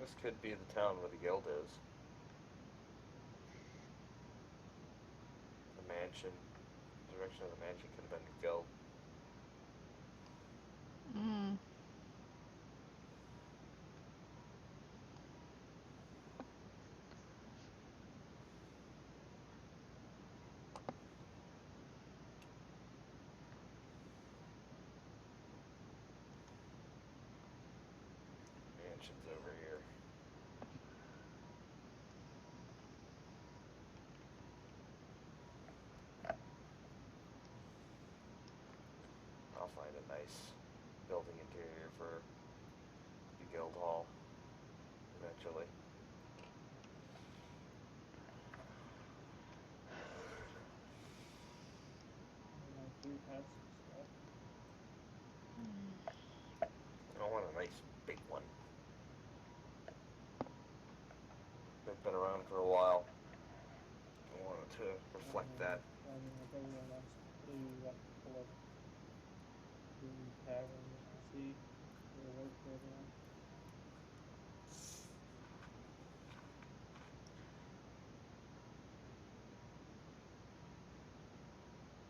This could be the town where the guild is. The mansion. The direction of the mansion could have been the guild. Mm. Mansion's over here. I'll find a nice building interior for the guild hall eventually. Three past stuff. I want a nice big one. They've been around for a while. I want it to reflect that. I mean, like everyone wants to like pull up the tavern just to see where it works for everyone.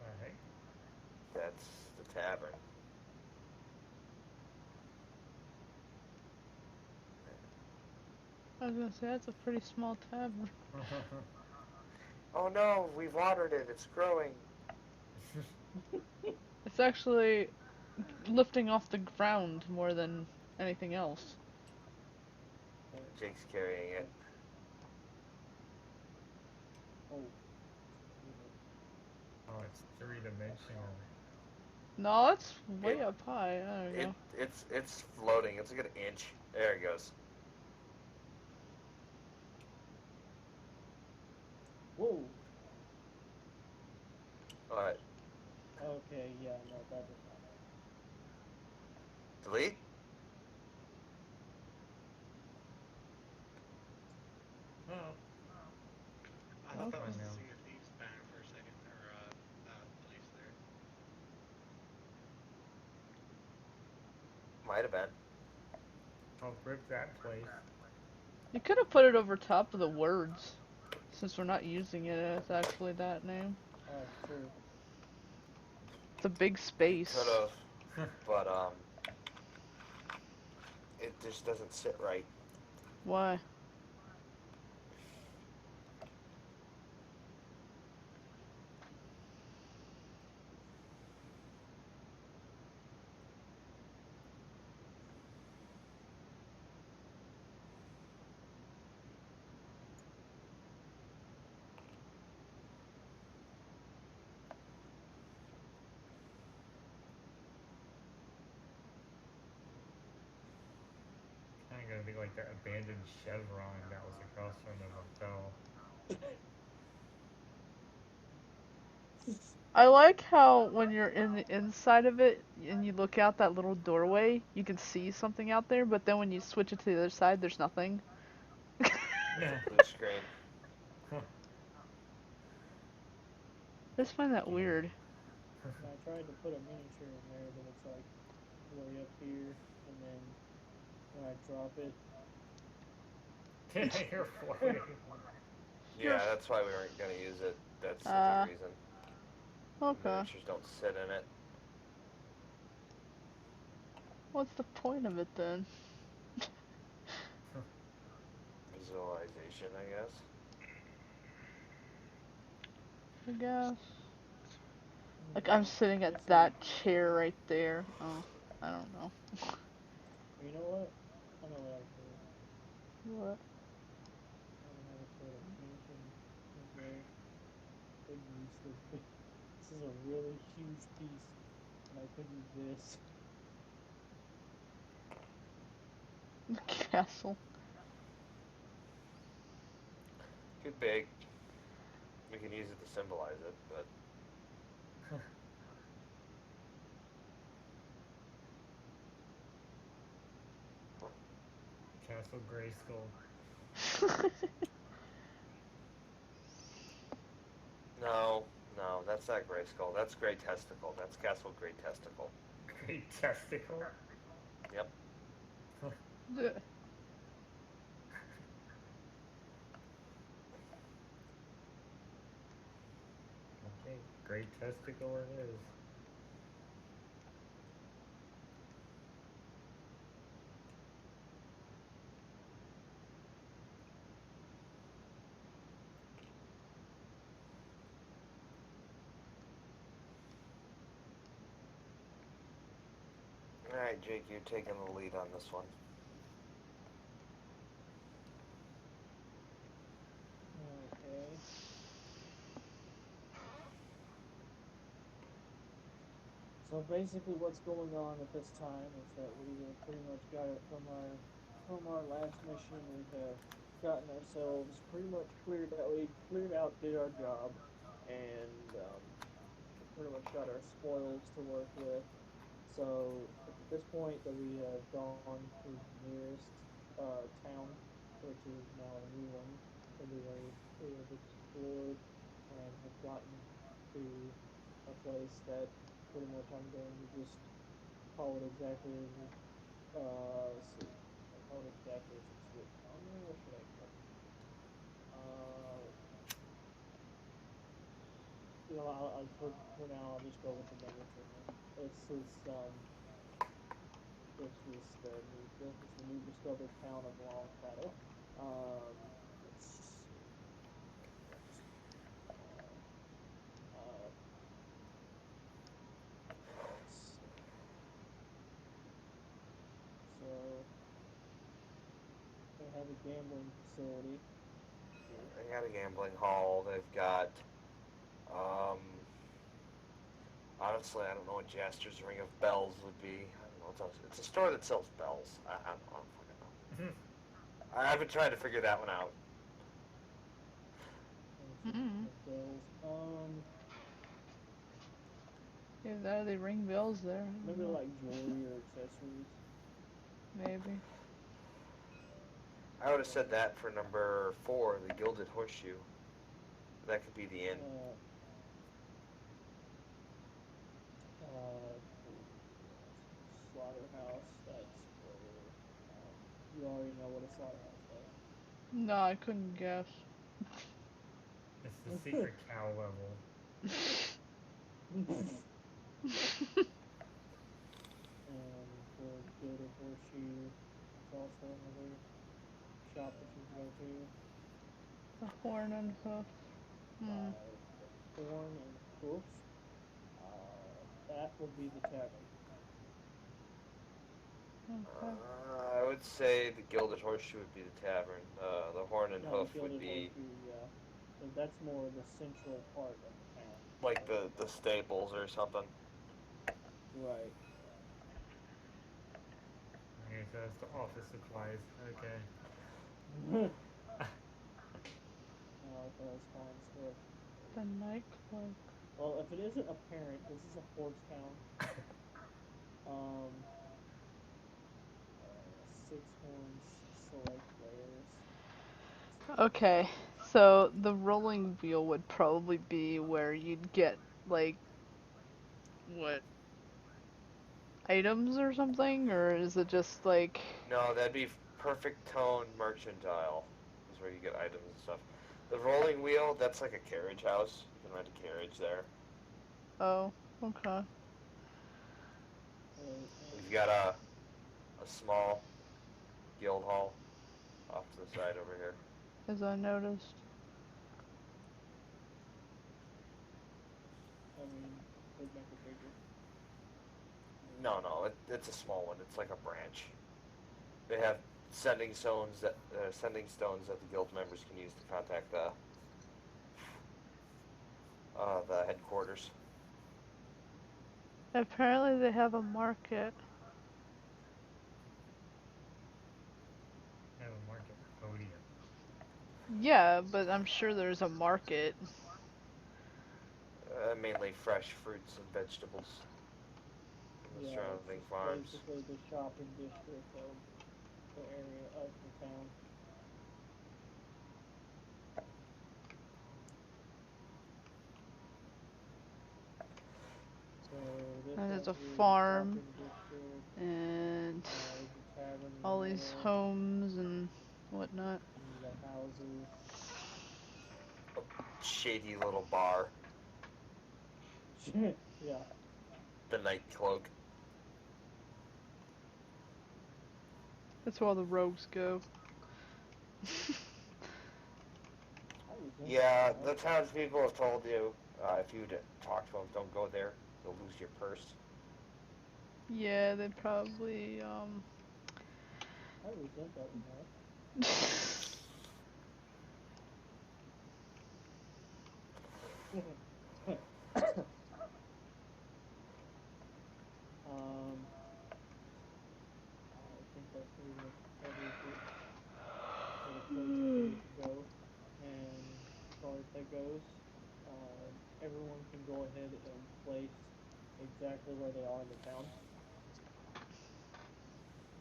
Alright. That's the tavern. I was gonna say that's a pretty small tavern. Oh no, we watered it. It's growing. It's actually lifting off the ground more than anything else. Jake's carrying it. Oh. Oh, it's three-dimensional. No, it's way up high. There we go. It's floating. It's like an inch. There it goes. Whoa. Alright. Okay, yeah, no, that did not happen. Delete? Oh. I thought that was the now. Sea of Thieves banner for a second, or place there. Might have been. Oh, rip that place. You could have put it over top of the words, since we're not using it as actually that name. Oh, true. It's a big space. Could have, but it just doesn't sit right. Why? Kind of gonna be like that abandoned chevron that was across from the motel. I like how when you're in the inside of it and you look out that little doorway, you can see something out there, but then when you switch it to the other side, there's nothing. It's a blue screen. I just find that weird. I tried to put a miniature in there, but it's like way up here, and then when I drop it, You're floating. Yeah, that's why we weren't going to use it. That's the reason. Okay. Miniatures don't sit in it. What's the point of it then? Visualization, I guess. I guess. Like I'm sitting at that chair right there. Oh, I don't know. you know what? I know what I can do. What? I can have it put a mansion in there. Could use this is a really huge piece, and I could use this. Castle. Too big. We can use it to symbolize it, but Castle Grayskull. no, that's not Gray Skull. That's Gray Testicle. That's Castle Gray Testicle. Great testicle. Yep. great testicle it is. Alright, Jake, you're taking the lead on this one. Okay. So basically, what's going on at this time is that we have pretty much got it from our last mission. We have gotten ourselves pretty much cleared out. We cleared out, did our job, and pretty much got our spoils to work with. So it's at this point that we have gone to the nearest town, which is now a new one. And we have explored and have gotten to a place that pretty much I'm going to just call it exactly as let's see. I'll call it exactly as it's written on there. What should I call it? For now I'll just go with the name it's in there. It's the new discovered town of Longfellow. Let's see. Uh, let's see. So they have a gambling facility here. They got a gambling hall. They've got, um, honestly, I don't know what Jaster's Ring of Bells would be. I don't know. It's a store that sells bells. I don't fucking know. I haven't tried to figure that one out. Mm. Bells. Yeah, they ring bells there. Maybe like jewelry or accessories. Maybe. I would have said that for number 4, the Gilded Horseshoe. That could be the inn. Slaughterhouse. That's where. You already know what a slaughterhouse does. No, I couldn't guess. It's the secret cow level. And for Gilded Horseshoe, it's also another shop that you can go to. The horn and hoof. The horn and hoof. That would be the tavern. Okay. I would say the Gilded Horseshoe would be the tavern. The Horn and Hoof would be Horseshoe, yeah. So that's more the central part of the town. like the stables or something. Right. Okay, so that's the office supplies. Okay. Okay, let's find stuff. The nightclub. Well, if it isn't apparent, this is a horse town. Six horns select layers. Okay, so the rolling wheel would probably be where you'd get, like, what, items or something? Or is it just like... No, that'd be Perfect Tone Mercantile. Is where you get items and stuff. The rolling wheel, that's like a carriage house. You can rent a carriage there. Oh, okay. We've got a small guild hall off to the side over here. As I noticed. I mean, they'd make it bigger. No, it's a small one. It's like a branch. They have sending stones that the guild members can use to contact the headquarters. Apparently they have a market. Have a market podium. Yeah, but I'm sure there's a market. Mainly fresh fruits and vegetables from the surrounding farms. Basically the shopping district of the area of the town. So this And there's a is farm. shopping district. And There's a tavern in all the these middle. homes and whatnot. And you got houses. A shady little bar. Yeah. The night cloak. That's where all the rogues go. I resent Yeah, that. the townspeople have told you if you talk to them, don't go there. You'll lose your purse. Yeah, they probably I resent that remark. um, I think that pretty much covers it for the places we need to go. And as far as that goes, everyone can go ahead and place exactly where they are in the town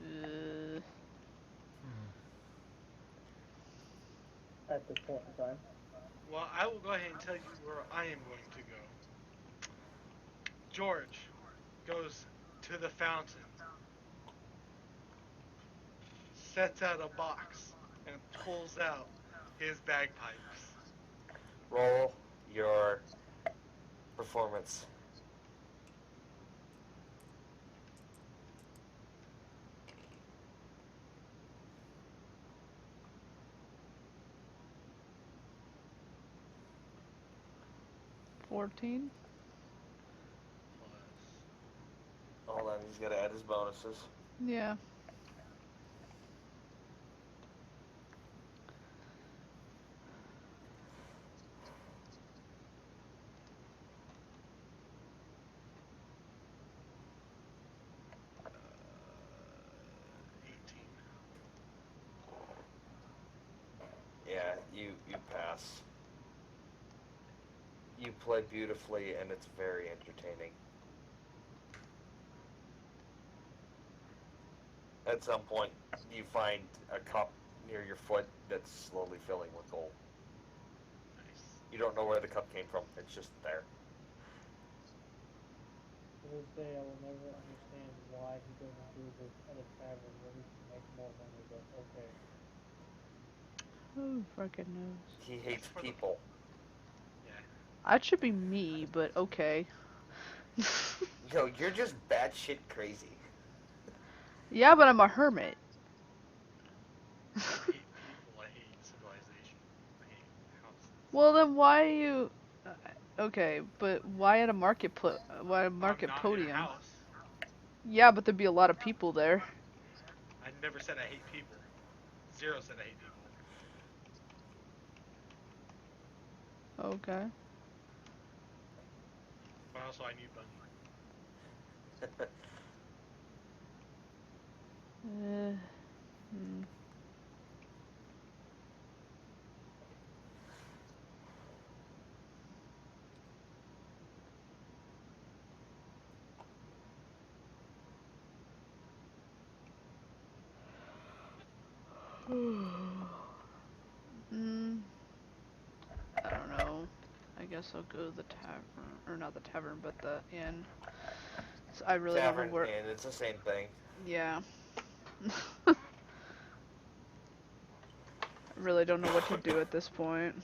Hmm. at this point in time. Well, I will go ahead and tell you where I am going to go. George goes to the fountain, sets out a box, and pulls out his bagpipes. Roll your performance. $14. Plus. Hold on, he's got to add his bonuses. Yeah. Uh, 18. Yeah, you pass. You play beautifully, and it's very entertaining. At some point, you find a cup near your foot that's slowly filling with gold. Nice. You don't know where the cup came from. It's just there. To this day, I will never understand why he doesn't do this at a tavern where he can make more money, but okay. Who fucking knows? He It's hates for the. people. Yeah. That should be me, but okay. No, you're just batshit crazy. Yeah, but I'm a hermit. I hate people. I hate civilization. I hate houses. Well, then why are you? Okay, but why at a why a I'm market not in a podium? house. Yeah, but there'd be a lot of people there. I never said I hate people. Zero said I hate people. Okay. But also, I need money. Uh, hmm. Hmm. I don't know. I guess I'll go to the tavern, or not the tavern, but the inn. So I really don't know Tavern, where. and it's the same thing. Yeah. I really don't know what to do at this point.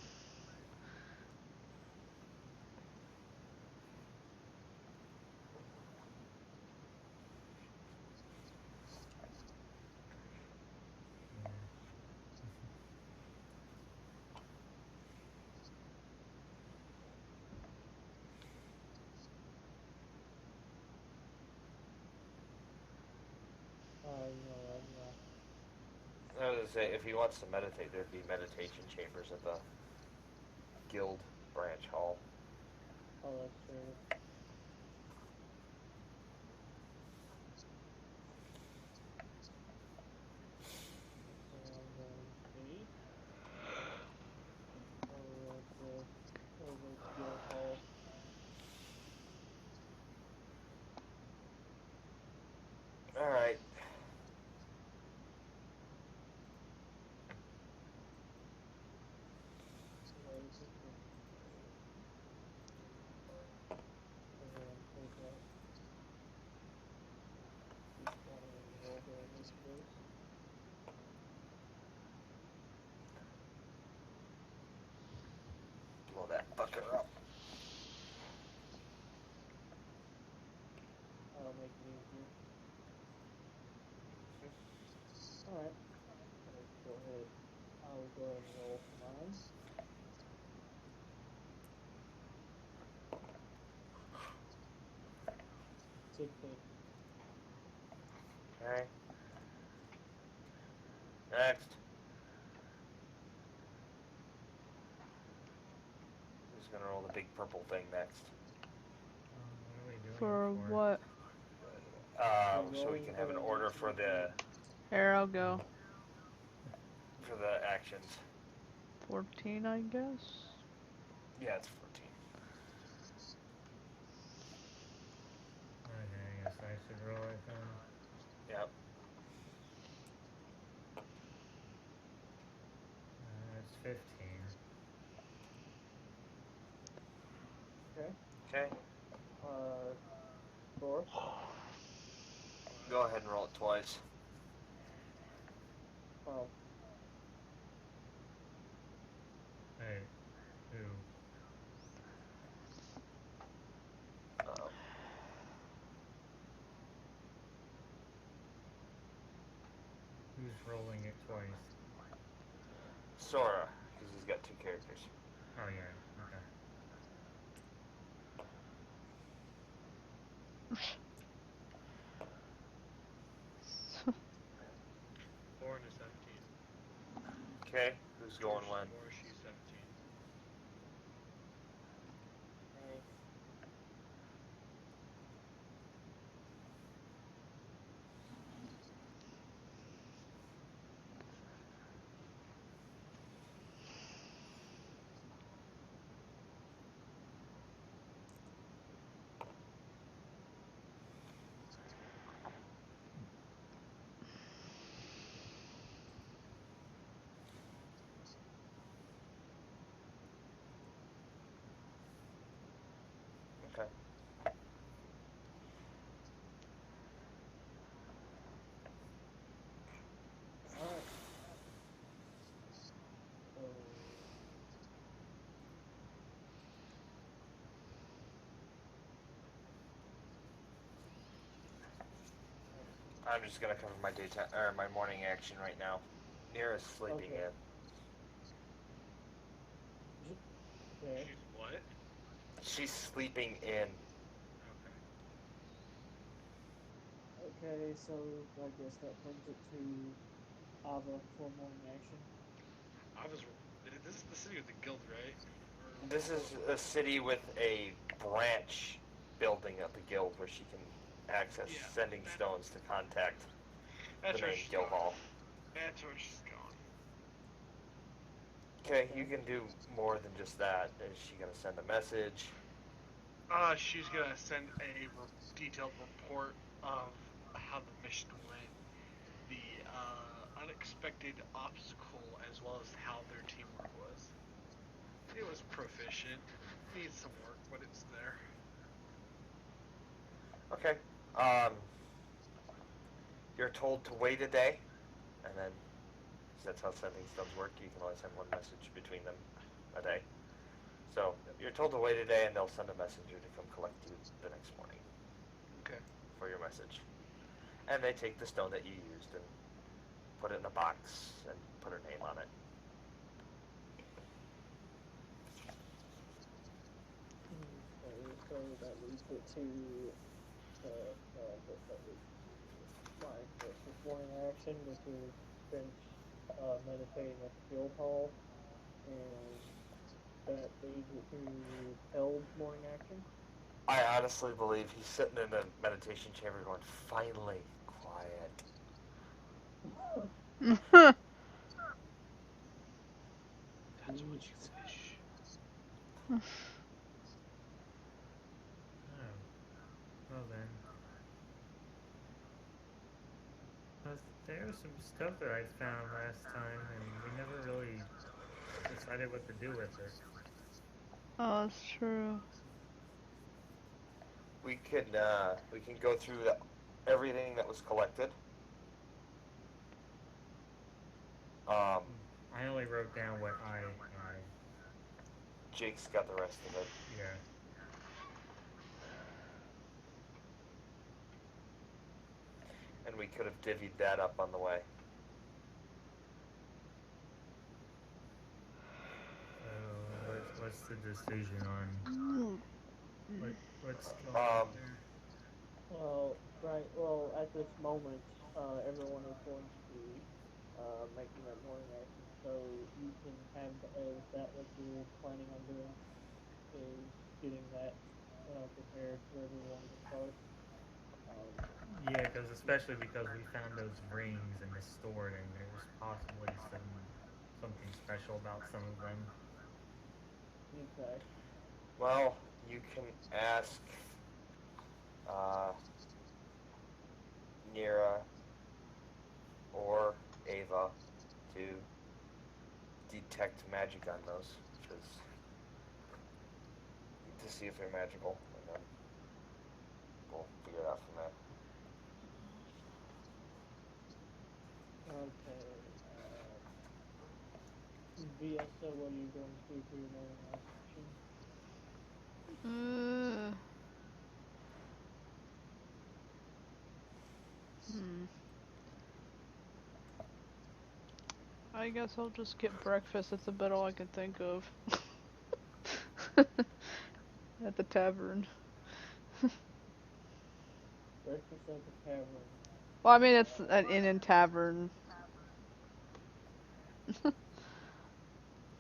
You know what? Yeah. I was gonna say, if he wants to meditate, there'd be meditation chambers at the guild branch hall. Oh, that's true. So I'm going to be over at the guild hall. All right. Where is it? Go ahead and take out D20 and roll their initiatives. Blow that fucker up. make it easier. Alright, let's go ahead. I will go ahead and roll for mine. 16. Okay. Next. Who's gonna roll the big purple thing next? What are we doing For it for? what? So we can have an order for the Here, I'll go. actions. 14, I guess. Yeah, it's 14. Okay, I guess I should roll it then. Yep. It's 15. Okay. Okay. Four. Go ahead and roll it twice. 12. Hey, who? Um, Who's rolling it twice? Sora, because he's got 2 characters. Oh yeah, okay. 4 and a 17. Okay. Who's going when? 4, she's 17. Okay. Okay. Alright. So. I'm just gonna cover my daytime or my morning action right now. Niera's sleeping Okay. in. Okay. She's what? She's sleeping in. Okay. Okay, so I guess that brings it to Ava for morning action. I was. This is the city with the guild, right? This is a city with a branch building of the guild where she can access Yeah, sending stones to contact That's the where main she's guild going. hall. That's where she's going. Okay, you can do more than just that. Is she gonna send a message? She's gonna send a detailed report of how the mission went, the unexpected obstacle, as well as how their teamwork was. It was proficient. Needs some work, but it's there. Okay. You're told to wait a day, and then that's how sending stones work. You can only send one message between them a day. So you're told to wait a day, and they'll send a messenger to come collect you the next morning Okay. for your message. And they take the stone that you used and put it in a box and put her name on it. Okay, so that leads it to my first morning action, which is finish meditating at the guild hall, and that leads it to Held's morning action. I honestly believe he's sitting in a meditation chamber going, finally, quiet. That's what you wish. Oh, well then. There was some stuff that I found last time, and we never really decided what to do with it. Oh, that's true. We can go through everything that was collected. I only wrote down what I had. Jake's got the rest of it. Yeah. we could have divvied that up on the way. So what's the decision on what's going Um, on there? Well, right. Well, at this moment, everyone is going to be making that morning action. So you can have is that what you're planning on doing? Is getting that prepared for everyone to start. Um, Yeah, because especially because we found those rings in the store, and there's possibly something special about some of them. okay. well, you can ask uh, Niera or Ava to detect magic on those, to see if they're magical, and then we'll figure it out from there. Okay. Via. So what are you going to do for your morning action? Uh, hmm. I guess I'll just get breakfast. That's about all I can think of. At the tavern. Breakfast at the tavern. Well, I mean, it's an inn and tavern.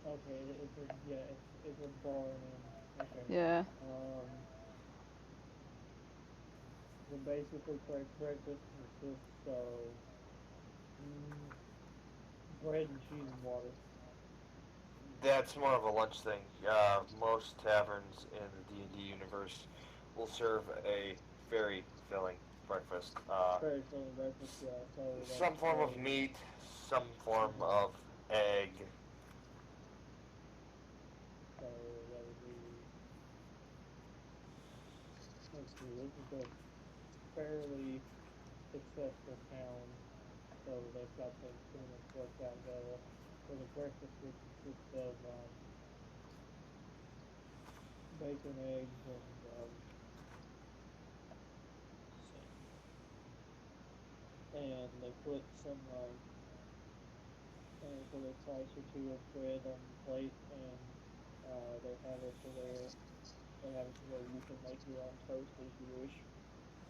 Okay, it's a yeah, it's a bar and inn. Okay. Yeah. So basically, breakfast consists of mm, bread and cheese and water. That's more of a lunch thing. Most taverns in the D&D universe will serve a very filling breakfast. Very filling breakfast, yeah. So Some that's form of meat, some form mhm. of egg. So that would be. Let's see. This is a fairly successful town, so they've got things pretty much worked out well. So the breakfast would consist of bacon, eggs, and and they put some and they put a slice or two of bread on the plate, and they have it to where you can make your own toast as you wish,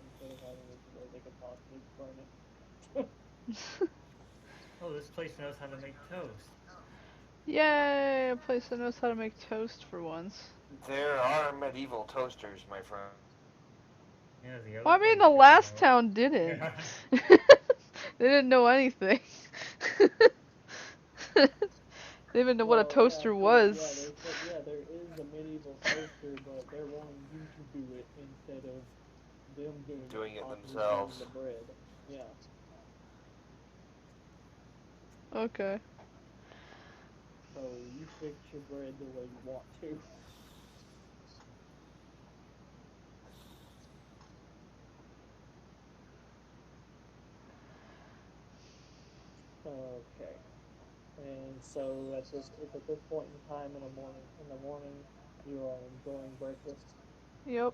instead of having it to where they could possibly burn it. Oh, this place knows how to make toast. Yay! A place that knows how to make toast for once. There are medieval toasters, my friend. Yeah, the other Well, I mean, place the didn't last know town it. didn't. They didn't know anything. They didn't know what a Well, yeah, toaster see, was. yeah, they said, yeah, there is a medieval toaster, but they're wanting you to do it instead of them doing it, Doing it possibly burning themselves. the bread. Yeah. Okay. So you fix your bread the way you want to. Okay. And so it's at this point in time in the morning, you are enjoying breakfast. Yep.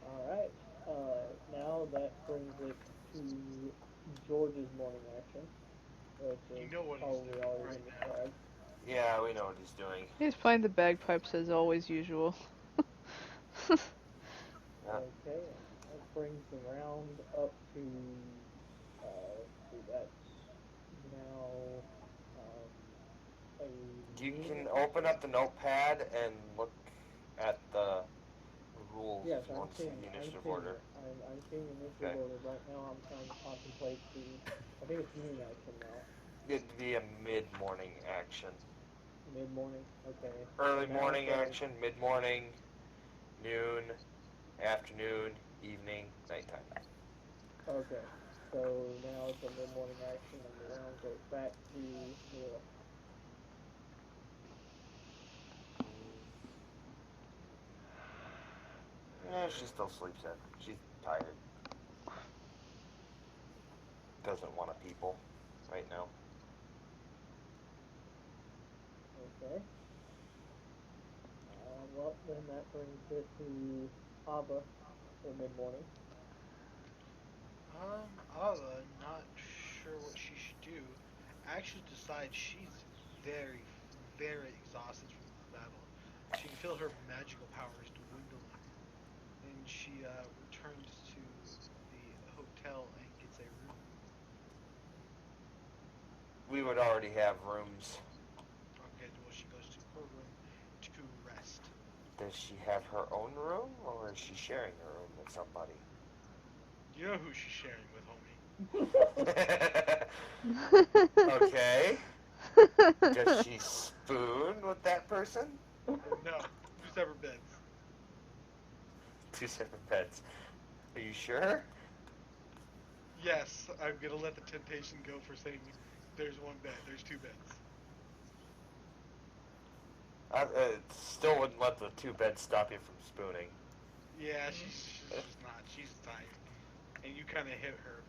All right. Now that brings it to George's morning action, which You is know what he's probably doing already right been now. described. Yeah, we know what he's doing. He's playing the bagpipes as always usual. Yeah. Okay, and that brings the round up to let's see, that's now um, a You noon can open action. up the notepad and look at the rules Yes, if you want to see the I'm initiative seeing order. it. I'm seeing the initiative Okay. order right now. I'm trying to contemplate the. I think it's noon action now. It'd be a mid-morning action. Mid morning. Okay. So Early now morning so action, mid-morning, noon, afternoon, evening, nighttime. okay. So now it's a mid morning action, and the round goes back to Niera. Yeah, she still sleeps in. She's tired. Doesn't want to people right now. Okay. Well, then that brings it to Ava for mid morning. Not sure what she should do. Actually, decides she's very, very exhausted from this battle. She can feel her magical powers dwindling, and she returns to the hotel and gets a room. We would already have rooms. Okay, well, she goes to her room to rest. Does she have her own room, or is she sharing her room with somebody? You know who she's sharing with, homie. Okay. Does she spoon with that person? No, two separate beds. Two separate beds. Are you sure? Yes, I'm gonna let the temptation go for saying there's one bed. There's two beds. I still wouldn't let the two beds stop you from spooning. Yeah, she's just not. She's tired, and you kind of hit her.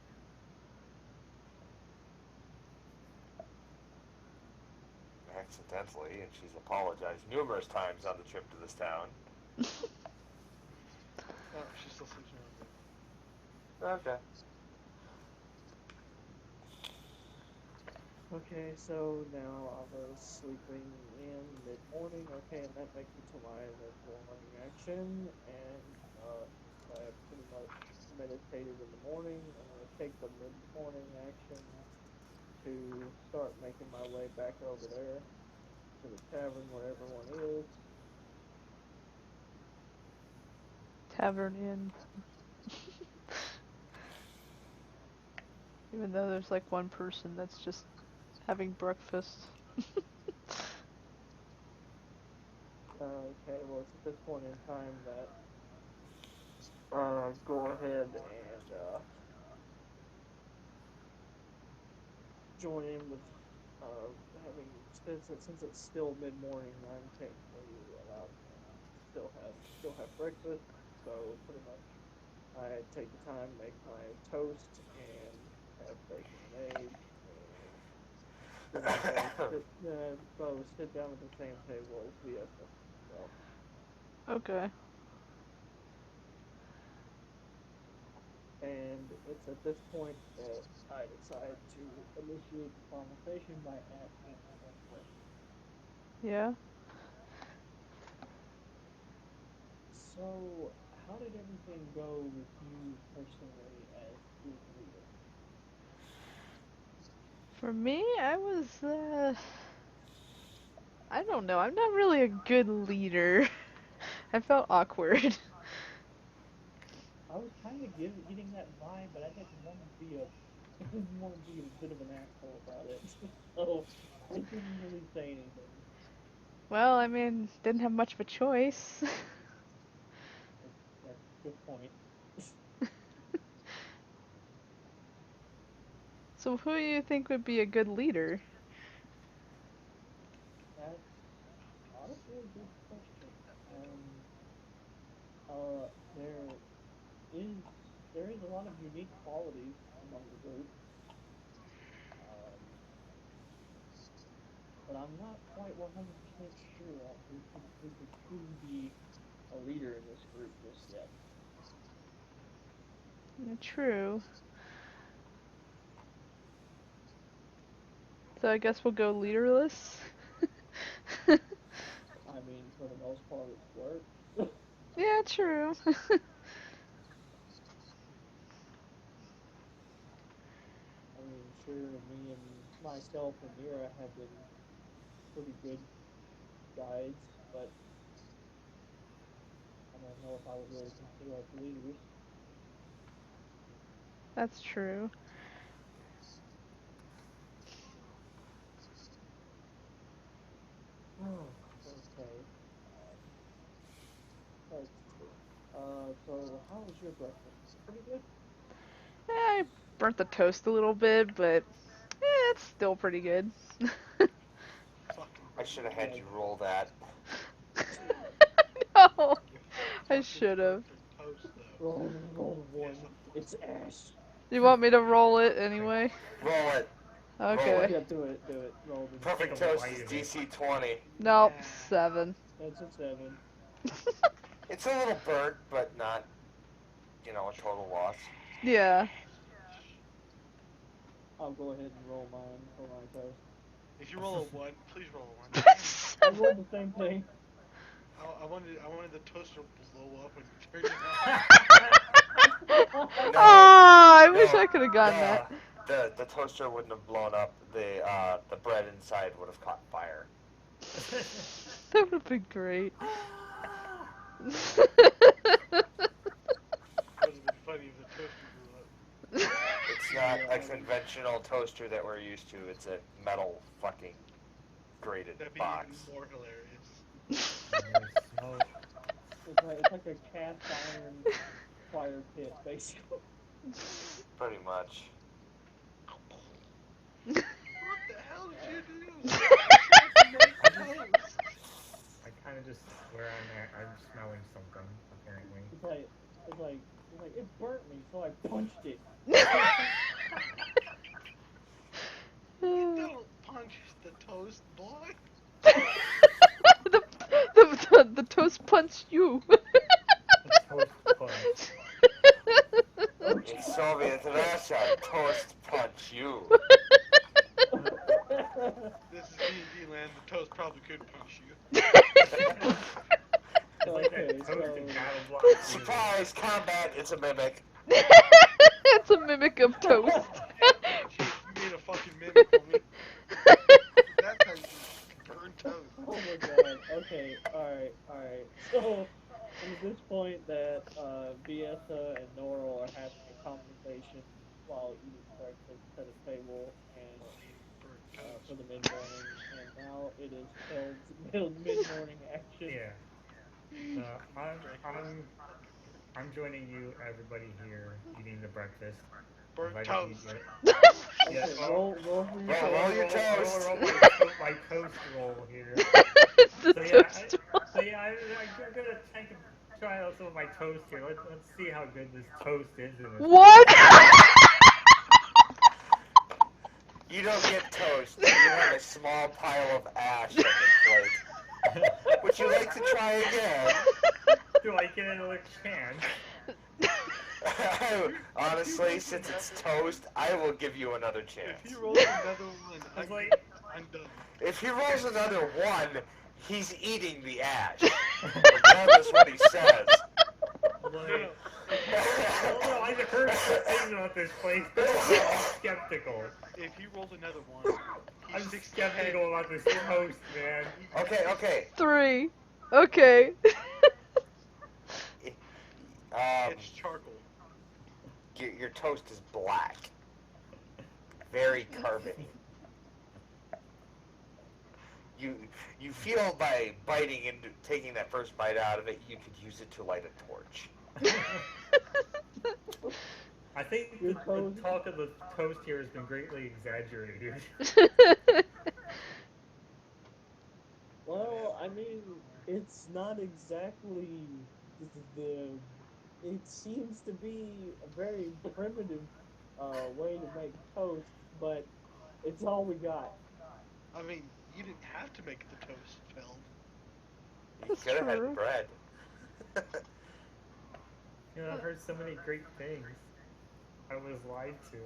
Accidentally, and she's apologized numerous times on the trip to this town. Oh, she still sleeps in her room. Okay. Okay, so now I was sleeping in mid-morning. Okay, and that makes me to my mid-morning action. And since I have pretty much meditated in the morning, I'm going to take the mid-morning action to start making my way back over there to the tavern where everyone is. Tavern Inn. Even though there's like one person that's just having breakfast. Okay, well, it's at this point in time that go ahead and join in with having since it's still mid morning. I'm technically allowed to still have breakfast. So pretty much, I take the time, make my toast, and have bacon and eggs, and pretty much go sit down at the same table as Vieta. So, Okay. and it's at this point that I decide to initiate the conversation by asking one question. Yeah. So, how did everything go with you personally as group leader? For me, I don't know. I'm not really a good leader. I felt awkward. I was kind of getting that vibe, but I didn't want to be a I didn't want to be a bit of an asshole about it, so I didn't really say anything. Well, I mean, didn't have much of a choice. That's a good point. So who do you think would be a good leader? That's honestly a good question. There is there is a lot of unique qualities among the group, um, but I'm not quite 100% sure on who could truly be a leader in this group just yet. True. So I guess we'll go leaderless. I mean, for the most part, it's worked. Yeah, true. I mean, sure, me and myself and Niera have been pretty good guides, but I don't know if I would really consider us leaders. That's true. Oh, okay. Um, let's see. So how was your breakfast? Pretty good. I burnt the toast a little bit, but it's still pretty good. Fucking I burnt should the have had Yeah. you toast. roll that. No, You I fucking should have. burnt the toast, though. Roll Yes, one. It's ash. You want me to roll it anyway? Roll it. Roll Okay. it. Yeah, do it. Do it. Roll the. Take Perfect a toast bite is of it. DC 20. Nope, Nah. 7. That's a 7. It's a little burnt, but not, a total loss. Yeah. I'll go ahead and roll mine for my toast. If you roll a 1, please roll a 1. I rolled the same thing. I wanted the toaster to blow up when you turned it on. Oh, I wish No, I could have gotten that. the toaster wouldn't have blown up. The bread inside would have caught fire. That would have been great. Would have been funny if the toaster blew up. It's not a conventional toaster that we're used to. It's a metal fucking grated That'd be box. even more hilarious. Smoke. It's like a cast iron fire pit, basically. Pretty much. What the hell did you do? Make toast. I kind of just swear I'm smelling something, apparently. It's like it burnt me, so I punched it. You don't punch the toast, boy. The toast punched you. A toast punch. In Soviet Russia, toast punch you. This is D&D land. The toast probably could punch you. It's like Okay, that toast in so- Battle Block. Surprise combat, it's a mimic. It's a mimic of toast. Chief, you made a fucking mimic for me. That's how you burn toast. Oh my god. Okay, alright. So, at this point that Vieta and Noro are having a conversation while eating breakfast at a table and Well, eating burnt for toast. the mid-morning, and now it is Peld's mid-morning action. Yeah. I'm joining you, everybody here, eating the breakfast. Burnt If I don't toast. eat it. Okay, Yeah, roll for your Roll your toast. roll my toast roll here. The So toast. I'm gonna try out some of my toast here. Let's see how good this toast is in this. What? You don't get toast. You have a small pile of ash on your plate. Would you like to try again? Do I get another chance? Honestly, since it's toast, I will give you another If chance. he rolls another one, I was like, I'm done. If he rolls another one, he's eating the ash. Regardless what he says. like, oh, I've heard good things about this place, but I'm skeptical. If he rolls another one, I'm he's 6 skeptical about this toast, man. Okay. 3. Okay. It's charcoal. Your toast is black. Very carbony. You feel by biting into taking that first bite out of it, you could use it to light a torch. I think the talk of the toast here has been greatly exaggerated. Well, I mean, it's not exactly the. It seems to be a very primitive way to make toast, but it's all we got. I mean, you didn't have to make the toast, Feld. You That's could have had true. bread. You know, I've heard so many great things. I was lied to.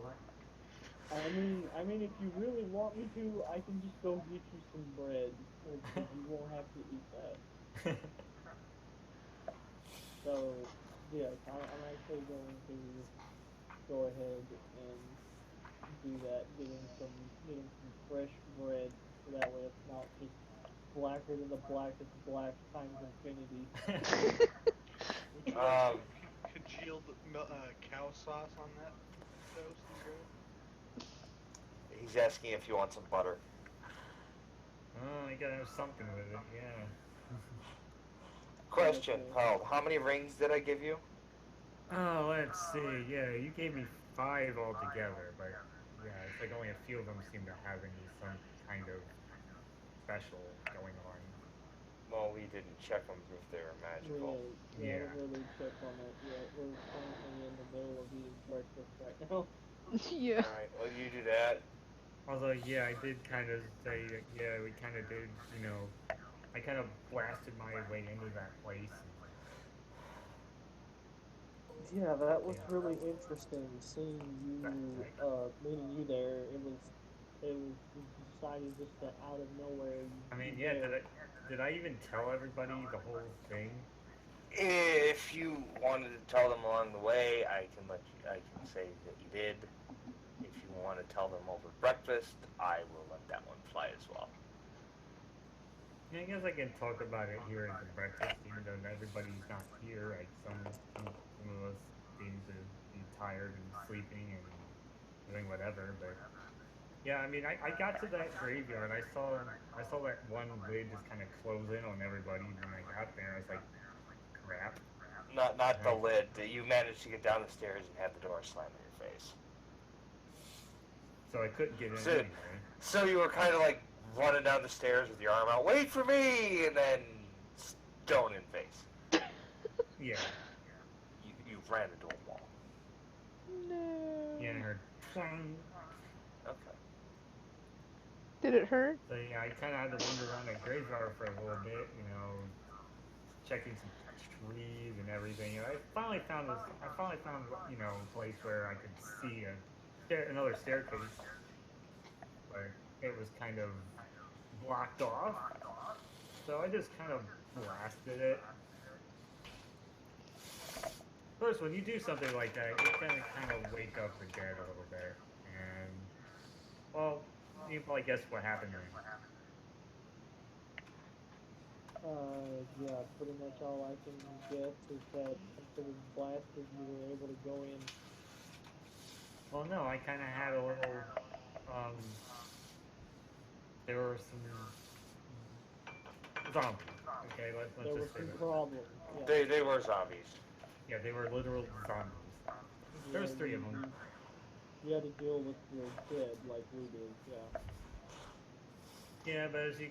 I mean, if you really want me to, I can just go get you some bread. You won't have to eat that. So, yes, I'm actually going to go ahead and do that, getting some fresh bread, so that way it's not just blacker than the blackest black times infinity. Would you like congealed cow sauce on that toast and bread? He's asking if you want some butter. Oh, you gotta have something with it, yeah. Question, Paul. How many rings did I give you? Oh, let's see. Yeah, you gave me 5 altogether, but yeah, it's like only a few of them seem to have some kind of special going on. Well, we didn't check them if they were magical. We Yeah. haven't really checked on it yet. We're currently in the middle of eating breakfast right now. Yeah. Alright, well, you do that. Although, yeah, I did kind of say that, yeah, we kind of did, you know, I kind of blasted my way into that place. Yeah, that was Yeah. really interesting seeing you, Right. meeting you there. It was decided just that out of nowhere I mean, you yeah. there. Did I even tell everybody the whole thing? If you wanted to tell them along the way, I can say that you did. If you want to tell them over breakfast, I will let that one fly as well. Yeah, I guess I can talk about it here at the breakfast, even though everybody's not here. Like some of us seem to be tired and sleeping and doing whatever. But yeah, I mean, I got to that graveyard. I saw that one lid just kind of close in on everybody when I got there. I was like, crap. Not And the lid. You managed to get down the stairs and have the door slam in your face. so I couldn't get in So, anyway. so you were kind of like running down the stairs with your arm out. Wait for me, and then stone in face. Yeah, You ran into a wall. yeah, and I No. heard twang. Okay. Did it hurt? So yeah, I kind of had to wander around that graveyard for a little bit, checking some trees and everything. And I finally found, a place where I could see another staircase, but it was kind of blocked off. So I just kind of blasted it. Of course, when you do something like that, you kind of wake up the dead a little bit. And well, you probably guess what happened then. Yeah, pretty much all I can guess is that after it was blasted, you were able to go in. Well, no, I kind of had a little. Um, there were some zombies. Okay, let's There were just say some that. problems. Yeah, They were zombies. Yeah, they were literal zombies. There yeah, was three of them. you had to deal with the dead like we did. Yeah. Yeah, but as you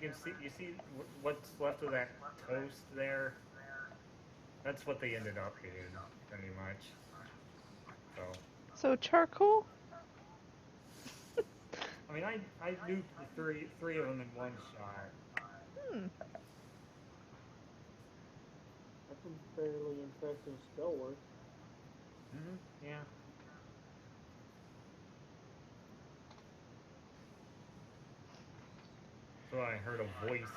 see what's left of that toast there. That's what they ended up being, pretty much. So, So charcoal? I mean, I nuked the three of them in one shot. Hmm. That's some fairly impressive spell work. Yeah. So I heard a voice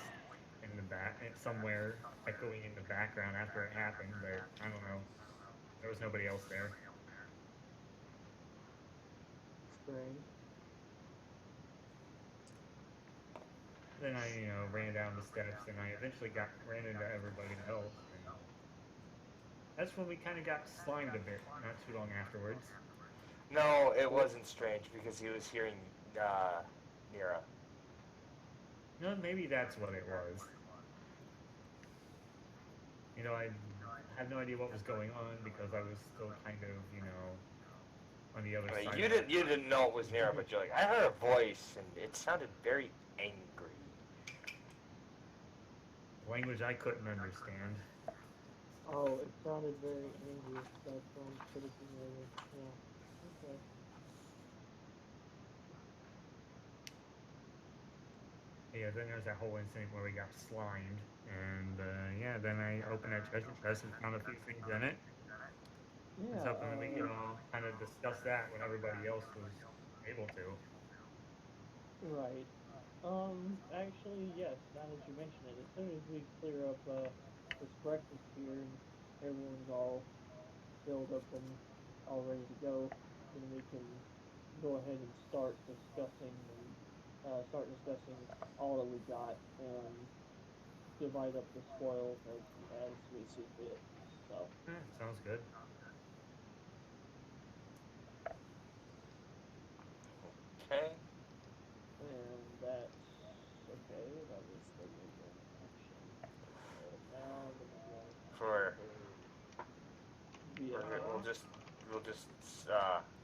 in the back, somewhere echoing in the background after it happened, but I don't know. There was nobody else there. Strange. Then I, ran down the steps, and I eventually ran into everybody else, and that's when we kind of got slimed a bit. Not too long afterwards. No, it wasn't strange because he was hearing Niera. Maybe that's what it was. I had no idea what was going on because I was still kind of, on the other I mean, side of that. you didn't know it was Niera, but you're like, I heard a voice and it sounded very angry. Language I couldn't understand. Oh, it sounded very angry. That sounds pretty familiar. Yeah. Okay. Yeah, then there's that whole incident where we got slimed, and yeah, then I opened that treasure chest and found a few things in it. I was Yeah. hoping we could all kind of discuss that when everybody else was able to. Right. Actually, yes, now that you mention it, as soon as we clear up, this breakfast here and everyone's all filled up and all ready to go, then we can go ahead and start discussing all that we got and divide up the spoils as we see fit. So, Sounds good. Okay. and that's okay. That was the movement action. So now I'm gonna go For via we'll just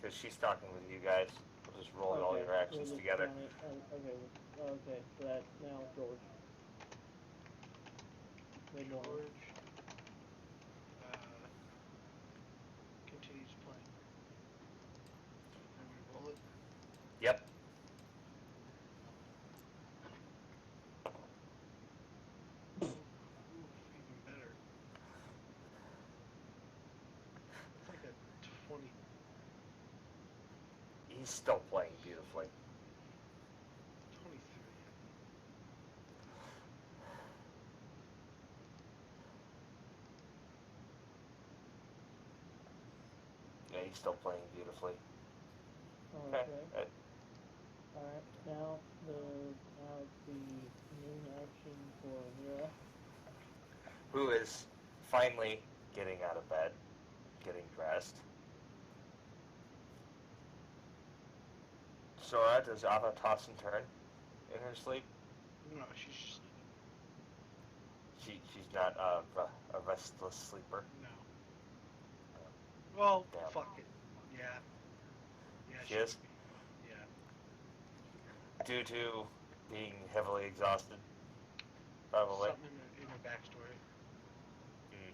because she's talking with you guys, we'll just roll all Okay, your we'll actions just together. count it. Okay, okay. So that's now George. Mid morning. George continues playing. And we roll it. Yep. Oof, even better. It's like a he's still playing beautifully. 23. Yeah, he's still playing beautifully. Okay. Uh, Alright, now it's the noon action for Niera. who is finally getting out of bed, getting dressed. Sora, does Ava toss and turn in her sleep? No, she's just sleeping. She's not a restless sleeper. No. Well, Damn. fuck it. Yeah. Yeah, She she is? would be. Yeah. Due to being heavily exhausted, probably. Something in her backstory. Mm.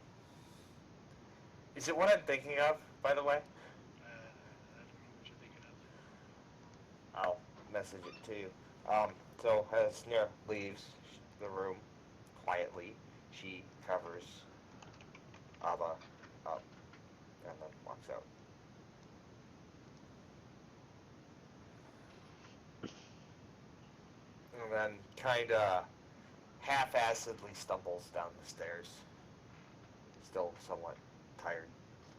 Is it what I'm thinking of, by the way? I don't know what you're thinking of. I'll message it to you. So as Niera leaves the room quietly, she covers Ava up and then walks out. And then kinda half-assedly stumbles down the stairs, still somewhat tired,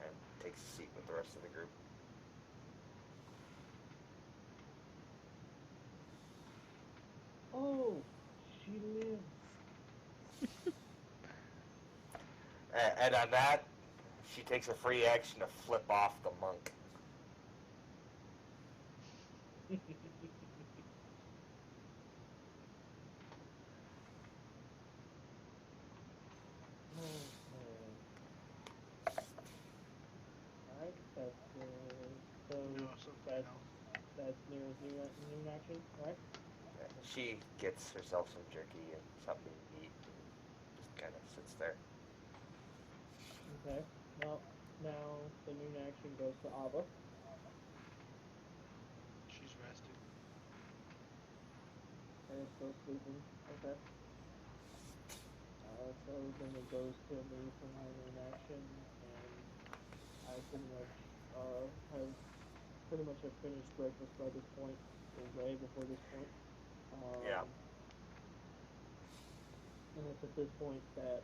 and takes a seat with the rest of the group. Oh, she lives. And on that, she takes a free action to flip off the monk. Okay. Alright, so No, something that's else. that's Niera's noon action, right? She gets herself some jerky and something to eat and just kind of sits there. Okay. Now the noon action goes to Ava. She's resting. And it's still sleeping. Okay. So then it goes to me for my noon action, and I have pretty much have finished breakfast by this point, or way before this point. Yeah. And it's at this point that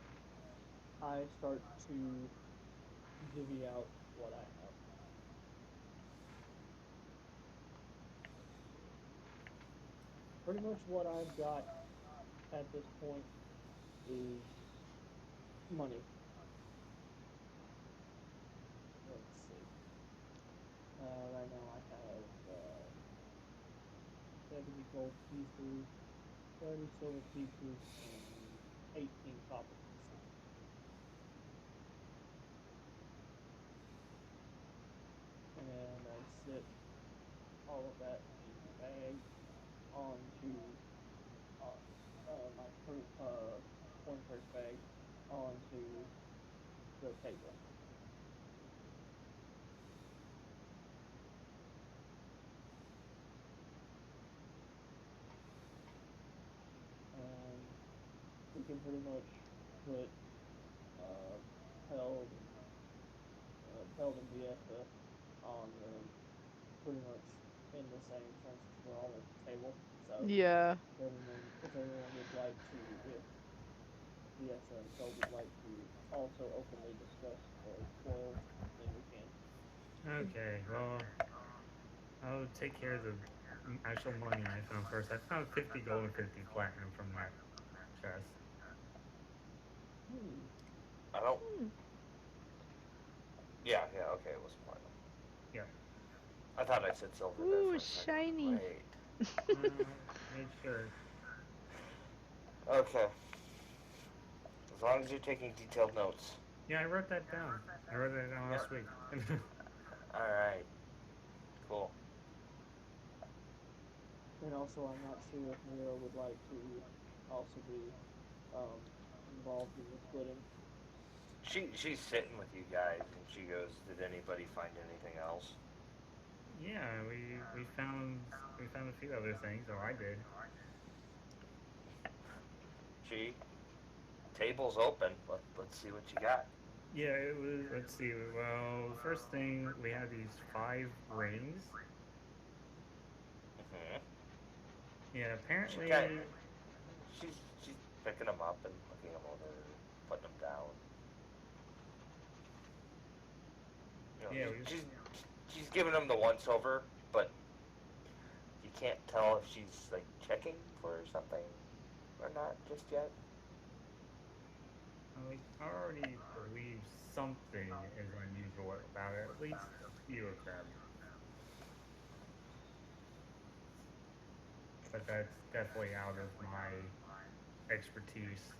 I start to divvy out what I have. Let's see. Pretty much what I've got at this point is money. Let's see. Right now I have 70 gold pieces, 30 silver pieces, and 18 copper pieces. And I sit all of that in my bag onto my coin purse bag onto the table. And we can pretty much put uh, Peld and Viesta on the pretty much in the same sense as we're all at the table. So Yeah. if everyone would like to, if Viesta and Peld would like to also openly discuss the spoils, then we can. Okay, well, I'll take care of the actual money I found first. I found 50 gold and 50 platinum from that chest. Hmm. I don't. Hmm. Yeah, okay, it was platinum. Yep. I thought I said silver there Ooh, for a second. shiny. Wait. Made sure. Okay. As long as you're taking detailed notes. Yeah, I wrote that down. I wrote that down last week. Alright. Cool. And also, I'm not sure if Niera would like to also be um, involved in the splitting. She's sitting with you guys and she goes, "Did anybody find anything else?" Yeah, we found a few other things, or I did. She, table's open. Let's see what you got. Yeah, it was. Let's see. Well, the first thing we had these 5 rings, Hmm. Yeah, She can. apparently. She's picking them up and looking them over, putting them down. You know, Yeah, we just. she's giving them the once over, but you can't tell if she's like checking for something or not just yet. We already believe something is unusual about it, at least a few of them. But that's definitely out of my expertise.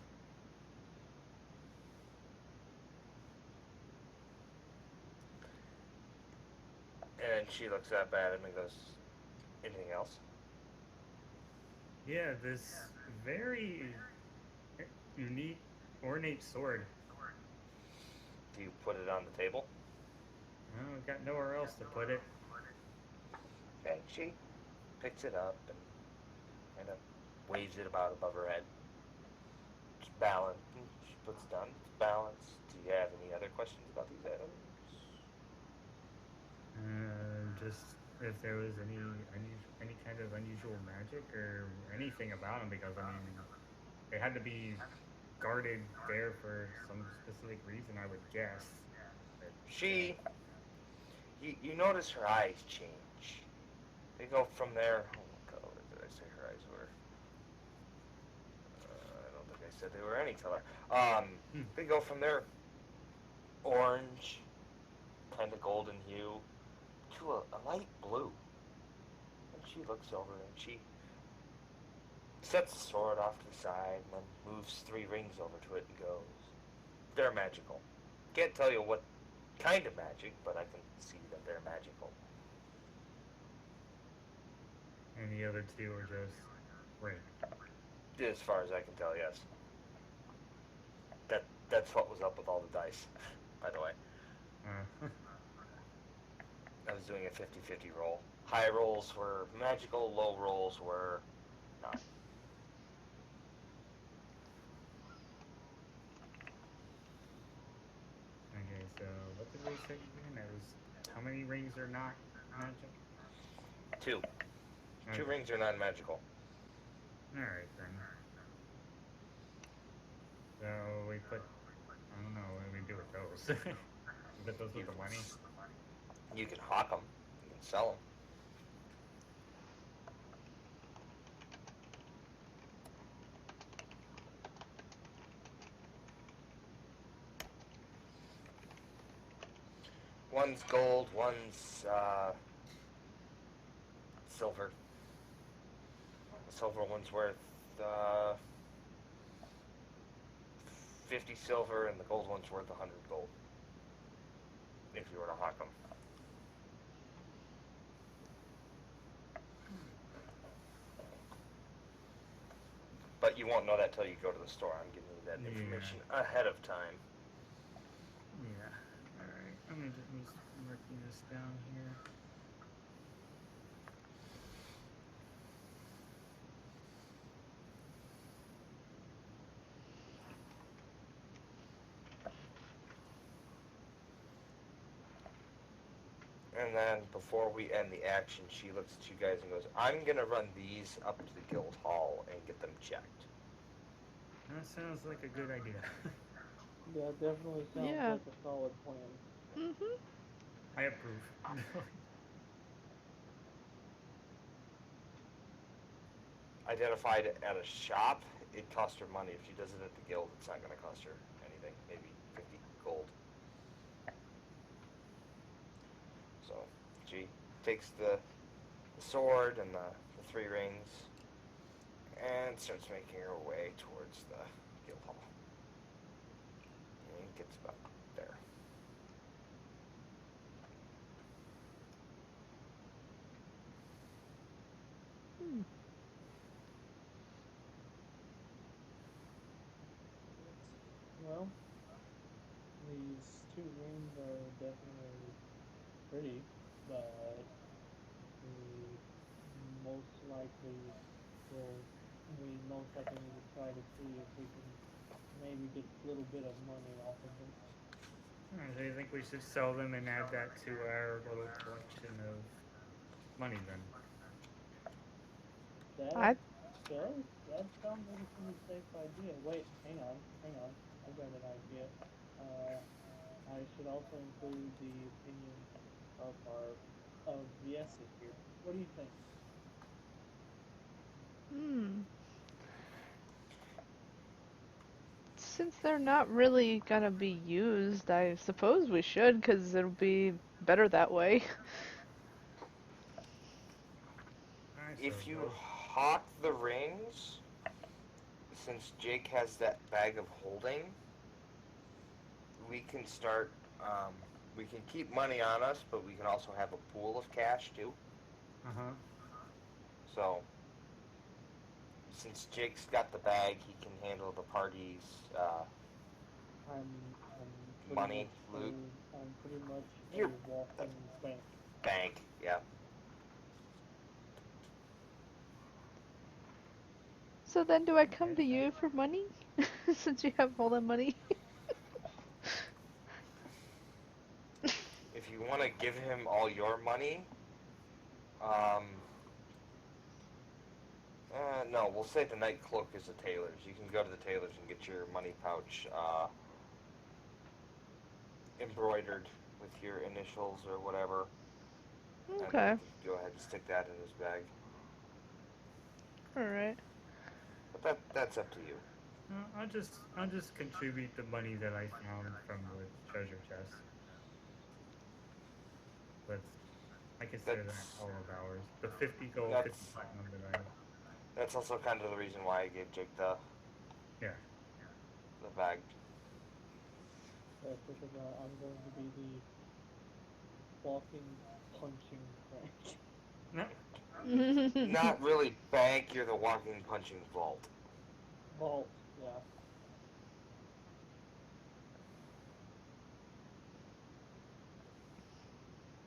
And she looks up at him and goes, "Anything else?" Yeah, this very unique, ornate sword. Do you put it on the table? Well, we've got nowhere else to put it. And she picks it up and kind of waves it about above her head. It's balanced. She puts it down. It's balanced. Do you have any other questions about these items? Just if there was any kind of unusual magic or anything about them, because I mean, they had to be guarded there for some specific reason, I would guess. But She, you notice her eyes change. They go from there. Oh, what color did I say her eyes were? I don't think I said they were any color. They go from their orange, kind of golden hue, to a light blue. And she looks over and she sets the sword off to the side and then moves 3 rings over to it and goes, "They're magical. Can't tell you what kind of magic, but I can see that they're magical." and the other two are just ring. As far as I can tell, yes. That's what was up with all the dice, by the way. Uh, I was doing a 50-50 roll. High rolls were magical, low rolls were not. okay, so what did we say again? That was how many rings are not magic? 2. Two Okay, rings are non magical. all right then. So we put. I don't know what do we do with those. We put those You with the money. you can hawk them. You can sell them. One's gold, one's silver. The silver one's worth uh, 50 silver, and the gold one's worth 100 gold. If you were to hawk them. But you won't know that till you go to the store. I'm giving you that information ahead of time. Yeah. All right. I'm just marking this down here. And then before we end the action, she looks at you guys and goes, "I'm gonna run these up to the guild hall and get them checked." That sounds like a good idea. That definitely sounds Yeah. like a solid plan. Mhm. I approve. Identified at a shop, it costs her money. If she does it at the guild, it's not gonna cost her anything. Maybe 50 gold. So she takes the sword and the 3 rings and starts making her way towards the guild hall. And gets about there. Hmm. Well, these 2 rings are definitely pretty, but we most likely we most likely need to try to see if we can maybe get a little bit of money off of them. Alright, so you think we should sell them and add that to our little collection of money then? I does. That sounds like a pretty safe idea. Wait, hang on. I've got an idea. I should also include the opinion of the essay here. What do you think? hmm. Since they're not really gonna be used, I suppose we should, because it'll be better that way. I If you suppose. hawk the rings, since Jake has that bag of holding, we can start. Um, we can keep money on us, but we can also have a pool of cash too. Uh-huh. So, since Jake's got the bag, he can handle the party's I'm pretty money, much loot, I'm pretty much a your walking bank. bank. Yeah. So then do I come Okay. to you for money? Since you have all the money? If you want to give him all your money, um, no, we'll say the night cloak is the tailor's. You can go to the tailor's and get your money pouch embroidered with your initials or whatever, and then Okay, you can go ahead and stick that in his bag. alright. But that's up to you. I'll just contribute the money that I found from the treasure chest. Let's I consider that That's all of ours. The 50 gold, 50 that's platinum that I that's also kind of the reason why I gave Jake yeah. the bag. That's because I'm going to be the walking punching bank. No. Not really bank. You're the walking punching vault. Vault, yeah.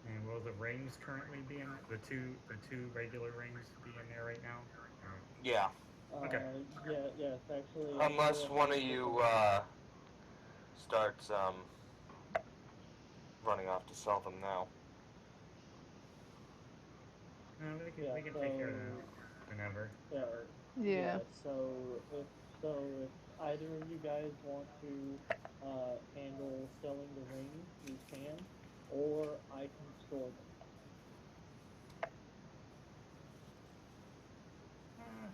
And will the rings currently be in the two regular rings be in there right now? Or, Yeah. okay. Yeah, yes, actually, I can go Unless ahead one of and put them you in. starts running off to sell them now. No, we can So, take care of that whenever. yeah, Yeah. if either of you guys want to handle selling the rings, you can, or I can store them. Uh,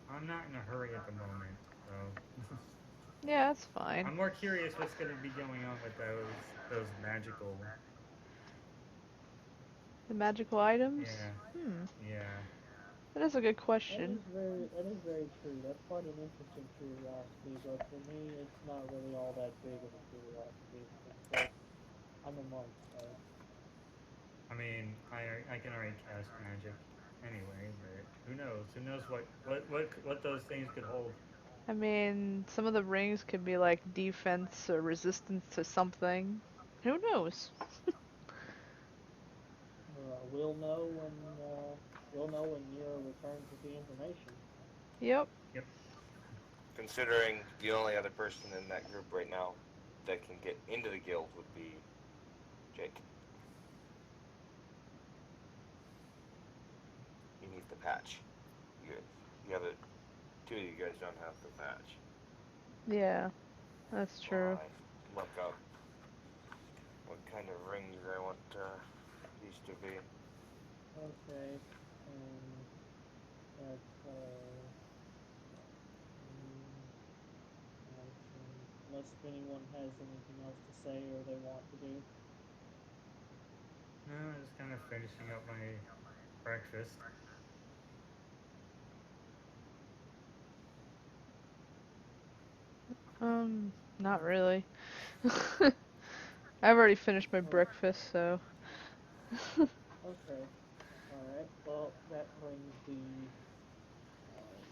I'm not in a hurry at the moment, so Yeah, that's fine. I'm more curious what's going to be going on with those magical. The magical items? Yeah, Hmm. yeah. That is a good question. That is very true. That's quite an interesting curiosity, but for me, it's not really all that big of a curiosity. Since, well, I'm a monk, so I mean, I can already cast magic anyway, but who knows? Who knows what those things could hold? I mean, some of the rings could be like defense or resistance to something. Who knows? we'll know when Niera returns with the information. Yep. Yep. Considering the only other person in that group right now that can get into the guild would be Jake. He needs the patch. You, the other two of you guys don't have the patch. Yeah, that's While true. I look up what kind of rings I want these to be. Okay, and that's unless anyone has anything else to say or they want to do. No, I'm just kind of finishing up my breakfast. Not really. I've already finished my Oh, breakfast, so. okay, all right. Well, that brings the um,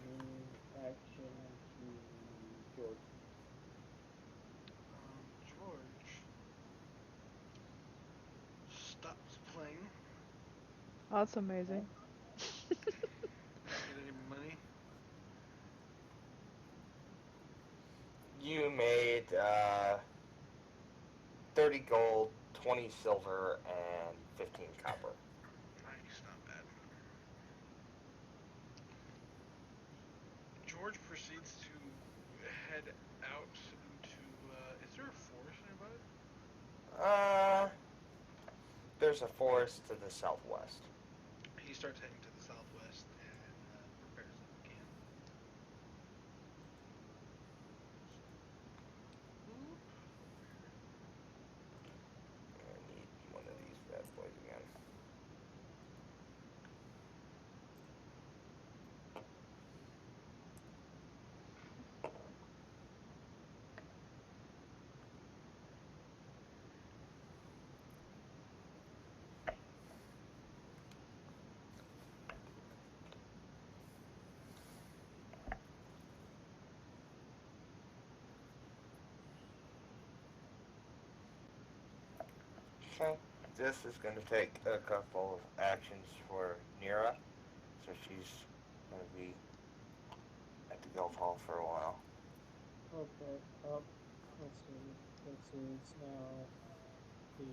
main action to George. George stops playing. Oh, that's Okay. amazing. Get any money? You made 30 gold, 20 silver, and 15 copper. Nice, not bad. George proceeds to head out into. Is there a forest nearby? There's a forest to the southwest. He starts heading to the southwest and prepares like a camp. Oop. I need one of these bad boys again. So, this is going to take a couple of actions for Niera. So she's going to be at the golf hall for a while. Okay. Let's see. This is now the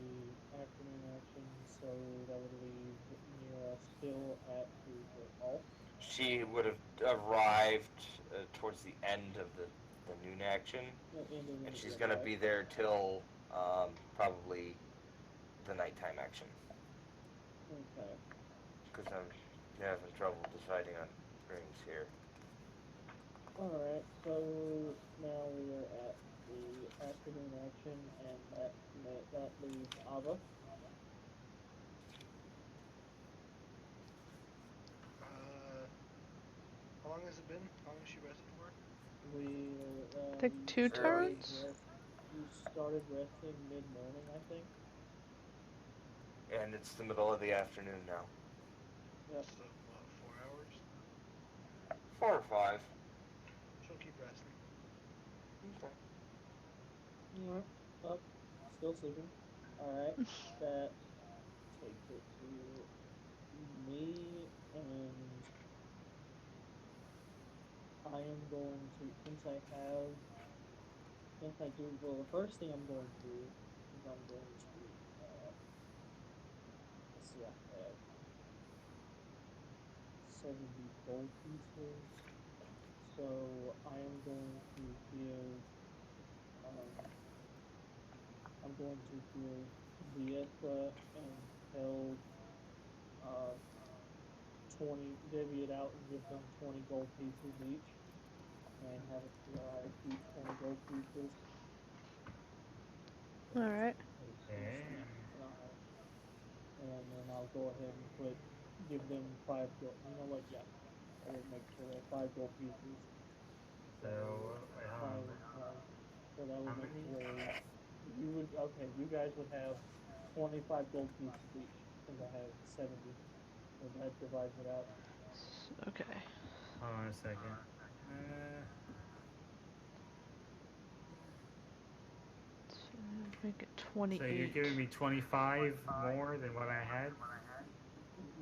afternoon action, so that would leave Nira still at the Great Hall. She would have arrived towards the end of the noon action, At the end of the and she's yeah, going to right. be there till probably the nighttime action. Okay. Because I'm having trouble deciding on rings here. Alright, so now we are at the afternoon action, and that leaves Ava. How long has it been? How long has she rested for? Take You 2 Early. turns? You started resting mid-morning, I think. And it's the middle of the afternoon now. Yep. So what? 4 hours? 4 or 5. She'll keep resting. Okay. Alright. Up. Still sleeping. Alright. That takes it to me, and I am going to, since I do, well, the first thing I'm going to do is I'm going to, let's see, I have 70 gold pieces, so I am going to give, I'm going to give Vieta and Held, 20, divvy it out and give them 20 gold pieces each, and have it to where I keep 20 gold pieces. Alright. Okay. And then I'll go ahead and give them 5 gold. You know what? Yeah, I will make sure they're 5 gold pieces. So, So wait, hold 5 on. and 5. So that How would make many? it where you would, okay, you guys would have 25 gold pieces each, since I have 70. So that divides it out. Okay. Hold on a second. So make it So you're 28. giving me 25 more than what I had?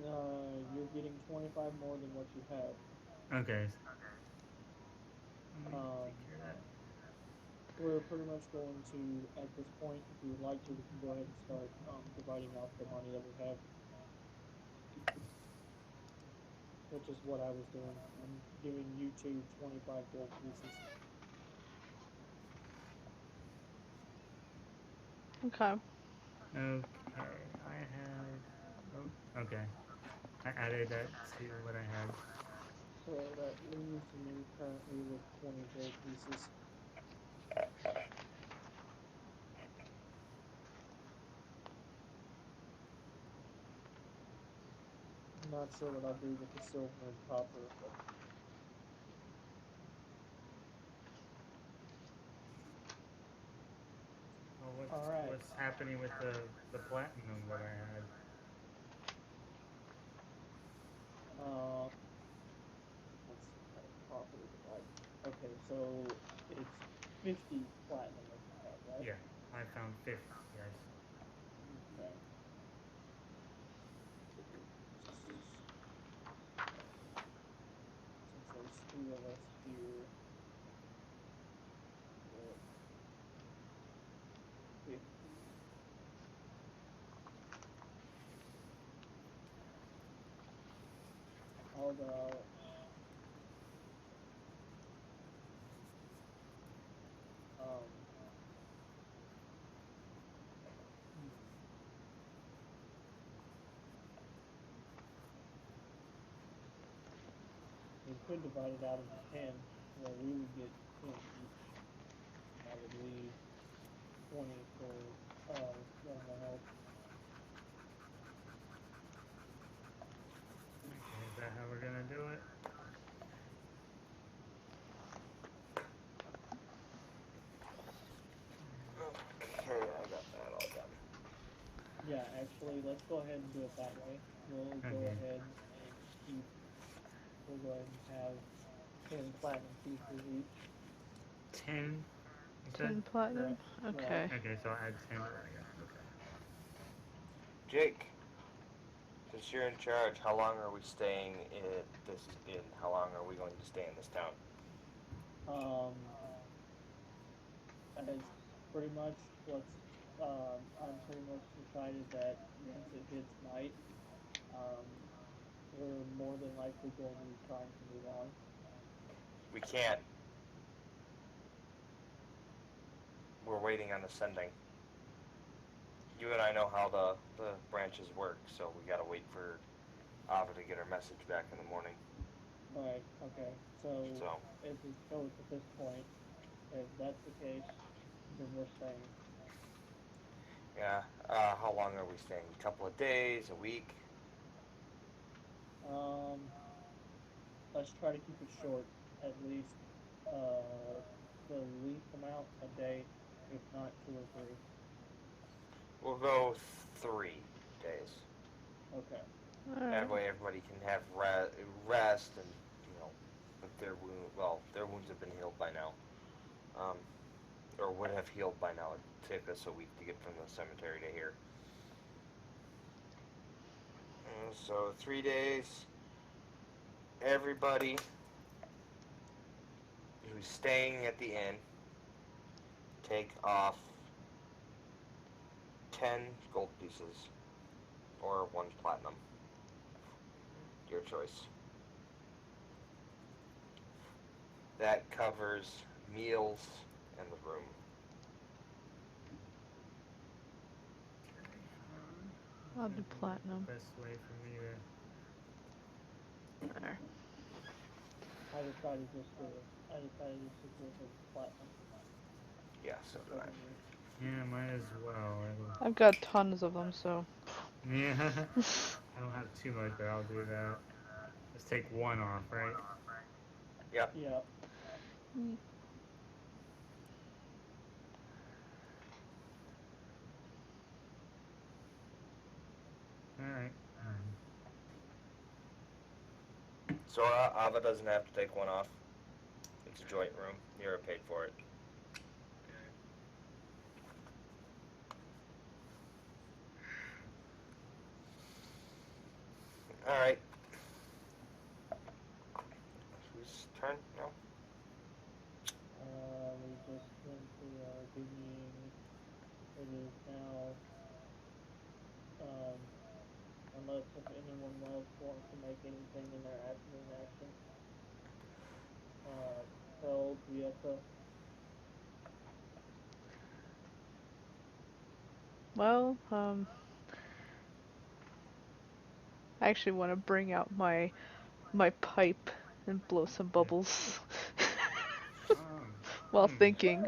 You're getting 25 more than what you have. Okay. Let me Um, take care of that. we're pretty much going to, at this point, if you would like to, we can go ahead and start dividing out the money that we have, which is what I was doing. I'm giving you two 25 gold pieces. Okay. Okay, I had. Oh, okay. I added that to what I had. So that leaves me currently with 20 gold pieces. I'm not sure what I'll do with the silver and copper, but Well, all right. what's happening with the platinum that I had? Uh, let's see how to properly divide. Okay, so it's 50 platinum that you have, right? Yeah, I found 50. Yes. Okay. Since there's 2 of us here, with 50. How about could divide it out into 10, where we would get 10 each. And that would leave 20 for everyone else. Okay, is that how we're gonna do it? Okay, I got that all done. Yeah, actually, let's go ahead and do it that way. We'll go Okay. ahead and keep. We'll go ahead and have 10 platinum pieces each. 10, you said? 10 platinum? Right. Okay. Okay, so I'll add 10 to that, yeah. Okay. Jake, since you're in charge, how long are we staying in this inn? How long are we going to stay in this town? Um, as pretty much what's I'm pretty much decided that once it hits night, um, we're more than likely going to be trying to move on. We can't. We're waiting on the sending. You and I know how the branches work, so we gotta wait for Ava to get her message back in the morning. Right. Okay. So So, so at this point, if that's the case, then we're staying. yeah. How long are we staying? A couple of days, a week? Um, let's try to keep it short, at least the least amount a day, if not 2 or 3. We'll go 3 days. Okay. That Alright. way, everybody can have rest, and if their wounds have been healed by now, or would have healed by now. It took us a week to get from the cemetery to here. So 3 days. Everybody who's staying at the inn, take off 10 gold pieces or 1 platinum. Your choice. That covers meals and the room. I'll do platinum. The best way for me to. There. I decided just to go for platinum. Yeah, so Just do I. over me. Yeah, might as well. I've got tons of them, so. Yeah. I don't have too much, but I'll do that. Let's take 1 off, right? Yep. Yeah. Alright. So Ava doesn't have to take 1 off. It's a joint room. Niera paid for it. Alright. Whose turn now? We just simply are being. It is now. Um, unless if anyone else wants to make anything in their afternoon action. Tell Dieta. Well, I actually want to bring out my pipe and blow some bubbles while thinking.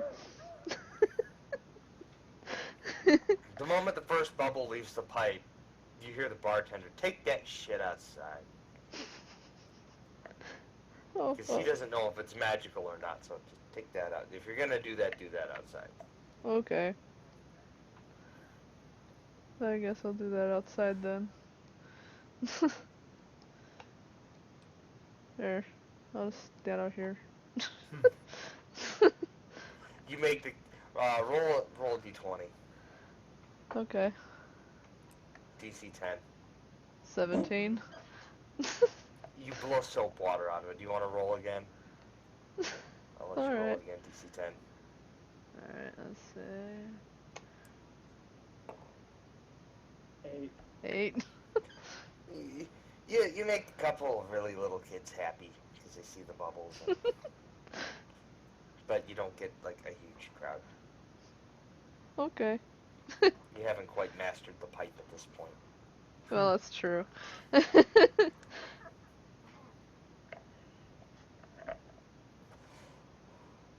The moment the first bubble leaves the pipe, you hear the bartender, take that shit outside. Oh, Because he doesn't know if it's magical or not, so just take that out. If you're gonna do that outside. okay. I guess I'll do that outside then. There. I'll just stand out here. You make the roll a d20, Okay. DC 10. 17. You blow soap water out of it. Do you want to roll again? I'll let you roll Alright. it again, DC 10. Alright, let's see. 8. 8. You make a couple of really little kids happy because they see the bubbles, but you don't get like a huge crowd. Okay. You haven't quite mastered the pipe at this point. Well, that's true.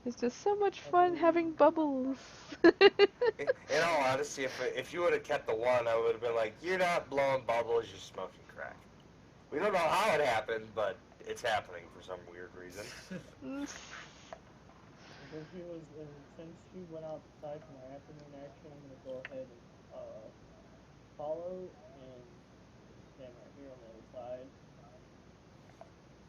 It's just so much I fun having believe. bubbles. In all honesty, if you would have kept the one, I would have been like, you're not blowing bubbles, you're smoking crack. We don't know how it happened, but it's happening for some weird reason. Since she was, since she went outside for my afternoon action, I'm gonna go ahead and follow and stand right here on the other side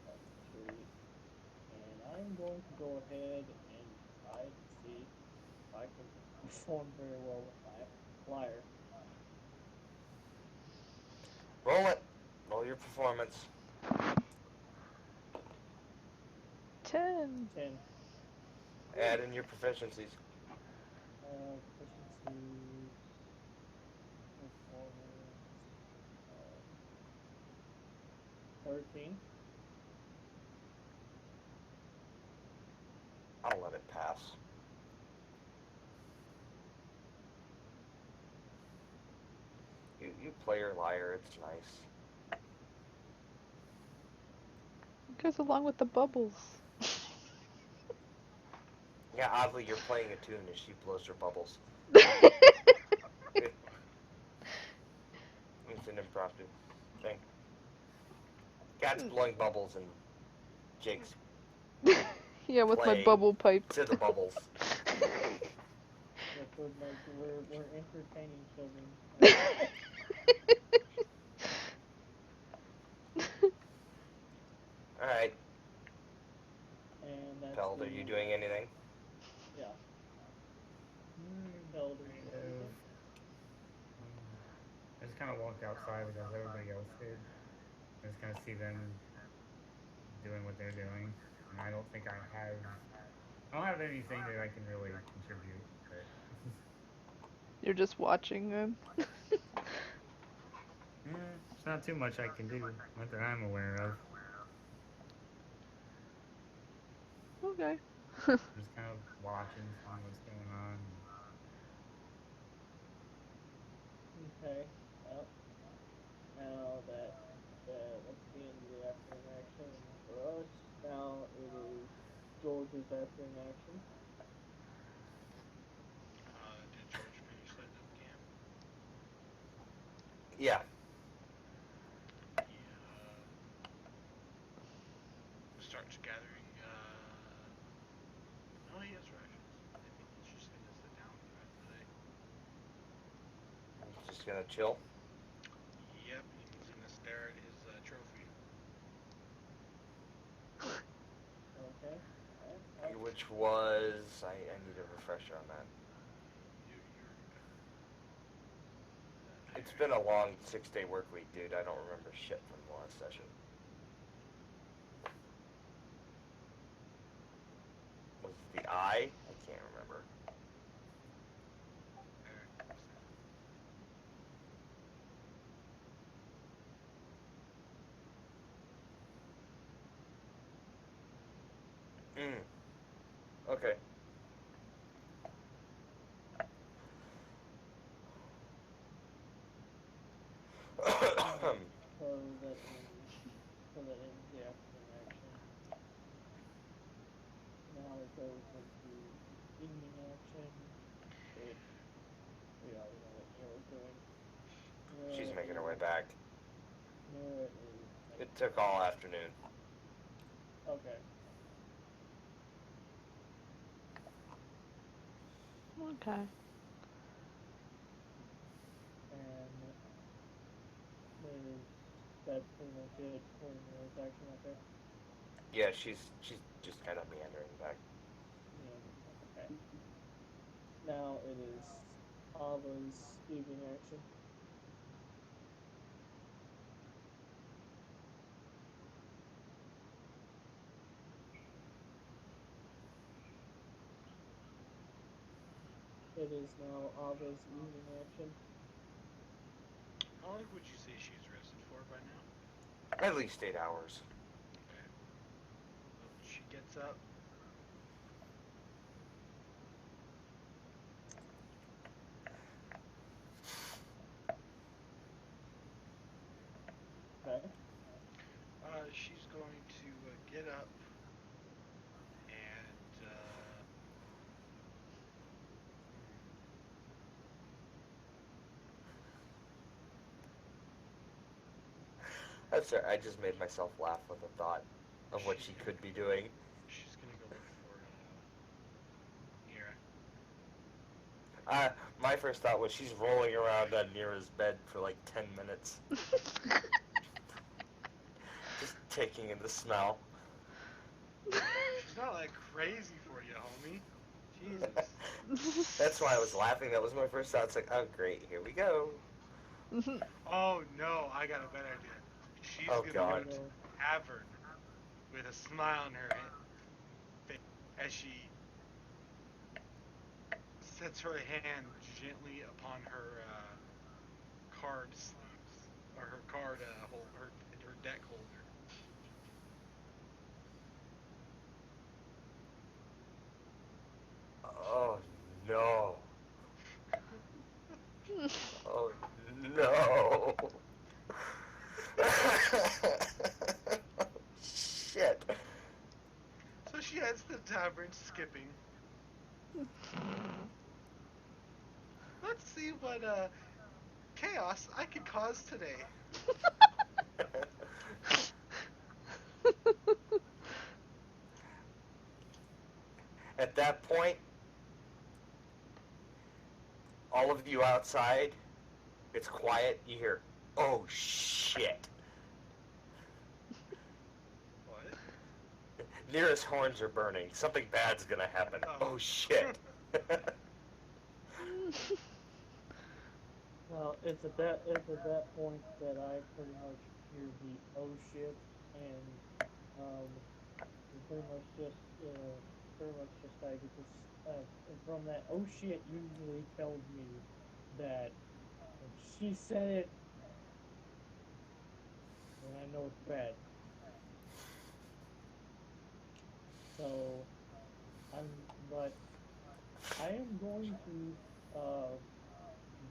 of the tree, and I'm going to go ahead and try to see if I can perform very well with my flyer. Roll it. Roll your performance. 10. 10. Add in your proficiencies. Proficiency, performance, uh, 13. I'll let it pass. You play your lyre, it's nice. It goes along with the bubbles. Yeah, oddly, you're playing a tune and she blows her bubbles. It's an impromptu thing. Cat's blowing bubbles and Jake's Yeah, with my playing bubble pipe. to the bubbles. Yes, we're entertaining children. Alright, And that's Peld, the are you doing anything? yeah. Hmm, Peld, are you kind doing of. anything? I just kind of walked outside as everybody else did. I just kind of see them doing what they're doing, and I don't think I don't have anything that I can really contribute. But You're just watching them. it's not too much I can do, not that I'm aware of. Okay. I'm just kind of watching, seeing what's going on. Okay. Well, now that's the end of the afternoon action for us. Now it is George's afternoon action. Did George finish setting up camp? Yeah. He starts gathering. Oh, he has rations. I think he's just gonna sit down for the rest of the day. Just gonna chill. Yep, and he's gonna stare at his trophy. Okay. Alright. Well, Which was... I need a refresher on that. You're It's been a long 6-day work week, dude. I don't remember shit from the last session. Was it the eye? I can't remember. Eric. Okay. so that ends the afternoon action. Now it goes into evening action, which we already know what Niera's doing. She's Niera making her way is back. Niera is It took all afternoon. okay. Okay. And is that pretty much it for Niera's action right there? Yeah, she's just kind of meandering back. Yeah. Okay. Now it is Ava's evening action. It is now Ava's evening action. How long would you say she's rested for by now? At least 8 hours. Okay. Well, she gets up. Okay. She's going to get up and I'm sorry, I just made myself laugh with the thought of what she could be doing. She's gonna go look for Niera. My first thought was she's rolling around on Niera's bed for like 10 minutes, just taking in the smell. She's not like crazy for you, homie. Jesus. That's why I was laughing. That was my first thought. It's like, oh great, here we go. Oh no, I got a better idea. She's Oh gonna God. go to the tavern with a smile on her face as she sets her hand gently upon her card sleeves or her card her deck holder. Oh no. Oh no. Shit. So she heads to the tavern, skipping. Let's see what chaos I could cause today. At that point, all of you outside, it's quiet. You hear, oh shit. What? Nearest horns are burning. Something bad's gonna happen. Oh shit. Well, it's at that point that I pretty much hear the oh shit, and we pretty much just I get this and from that oh shit usually tells me that when she said it, then I know it's bad. So I'm but I am going to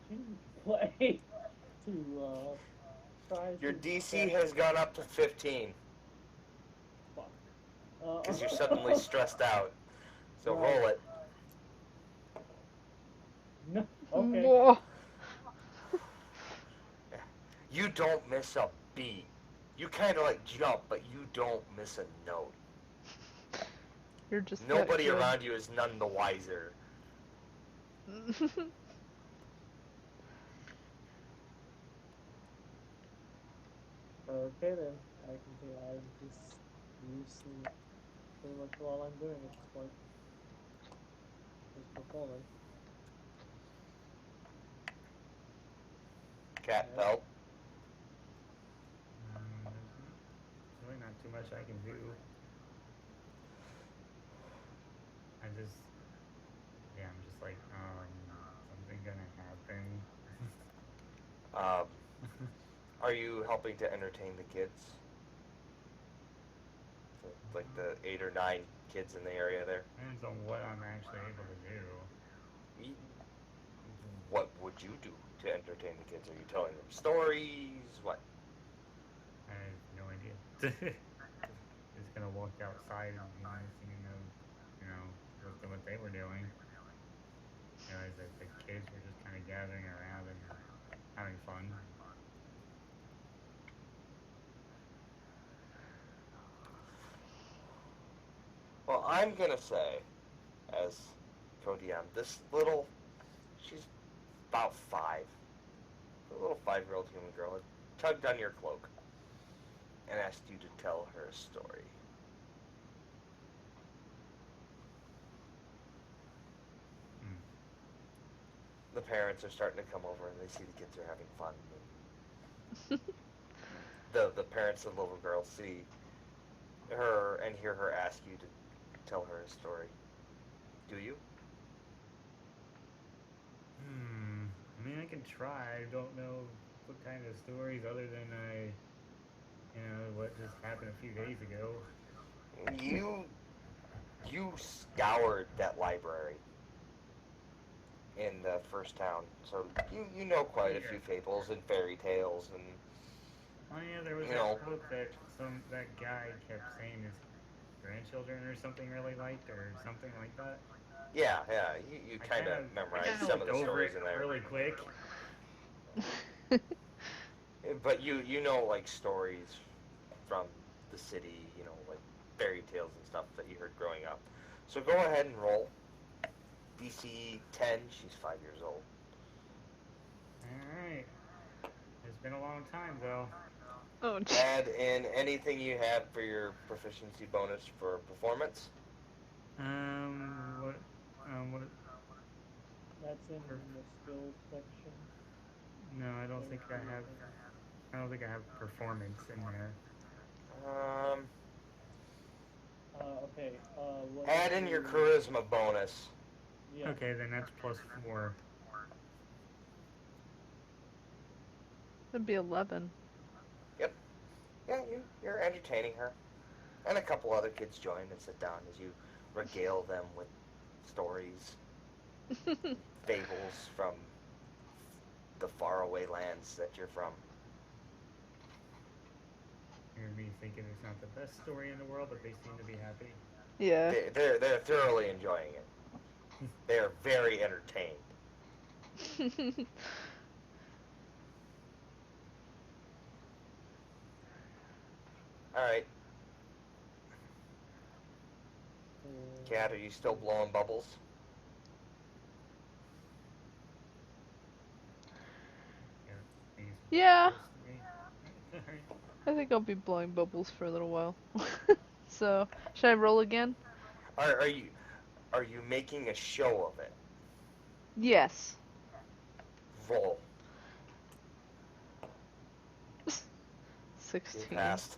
continue to play to try Your to DC distract has gone up to 15 fuck. because you're suddenly stressed out. So Right. roll it. No. Okay. Whoa. You don't miss a beat. You kind of like jump, but you don't miss a note. You're just that Nobody good. around you is none the wiser. Okay then. I continue. I just use pretty much all I'm doing at this point. Just performing. Cat Alright. belt. There's really not too much I can do. I just, yeah, I'm just like, something gonna happen. Um, are you helping to entertain the kids? Like the 8 or 9 kids in the area there? Depends on what I'm actually able to do. What would you do to entertain the kids? Are you telling them stories? What? I have no idea. Just gonna walk outside and seeing them, what they were doing. Realized that the kids were just kind of gathering around and having fun. Well, I'm gonna say, as co-DM, this little, she's about 5. A little 5-year-old human girl had tugged on your cloak and asked you to tell her a story. Hmm. The parents are starting to come over and they see the kids are having fun. The parents of the little girl see her and hear her ask you to tell her a story. Do you? I mean, I can try. I don't know what kind of stories other than what just happened a few days ago. You you scoured that library in the first town, so you know quite a few fables and fairy tales and Oh yeah, there was you that know. book that guy kept saying his grandchildren or something really liked or something like that. Yeah, you I kind of kind memorized of some of looked the over stories it in there. really quick. but you know like stories from the city, like fairy tales and stuff that you heard growing up. So go ahead and roll. DC 10. She's 5 years old. Alright. It's been a long time, though. Oh, Add in anything you have for your proficiency bonus for performance. What, what, That's in the skills section. no, I don't think I have performance in there. Um, Okay. What Add is in your the- charisma bonus. Yeah. Okay, then that's +4. That'd be 11. Yeah, you're entertaining her. And a couple other kids join and sit down as you regale them with stories, fables from the faraway lands that you're from. Hear me thinking it's not the best story in the world, but they seem to be happy. Yeah. They're thoroughly enjoying it. They are very entertained. All right, Kat, are you still blowing bubbles? Yeah, he's Yeah. close to me. Alright. I think I'll be blowing bubbles for a little while. So, should I roll again? Are you making a show of it? Yes. Roll. 16. You passed.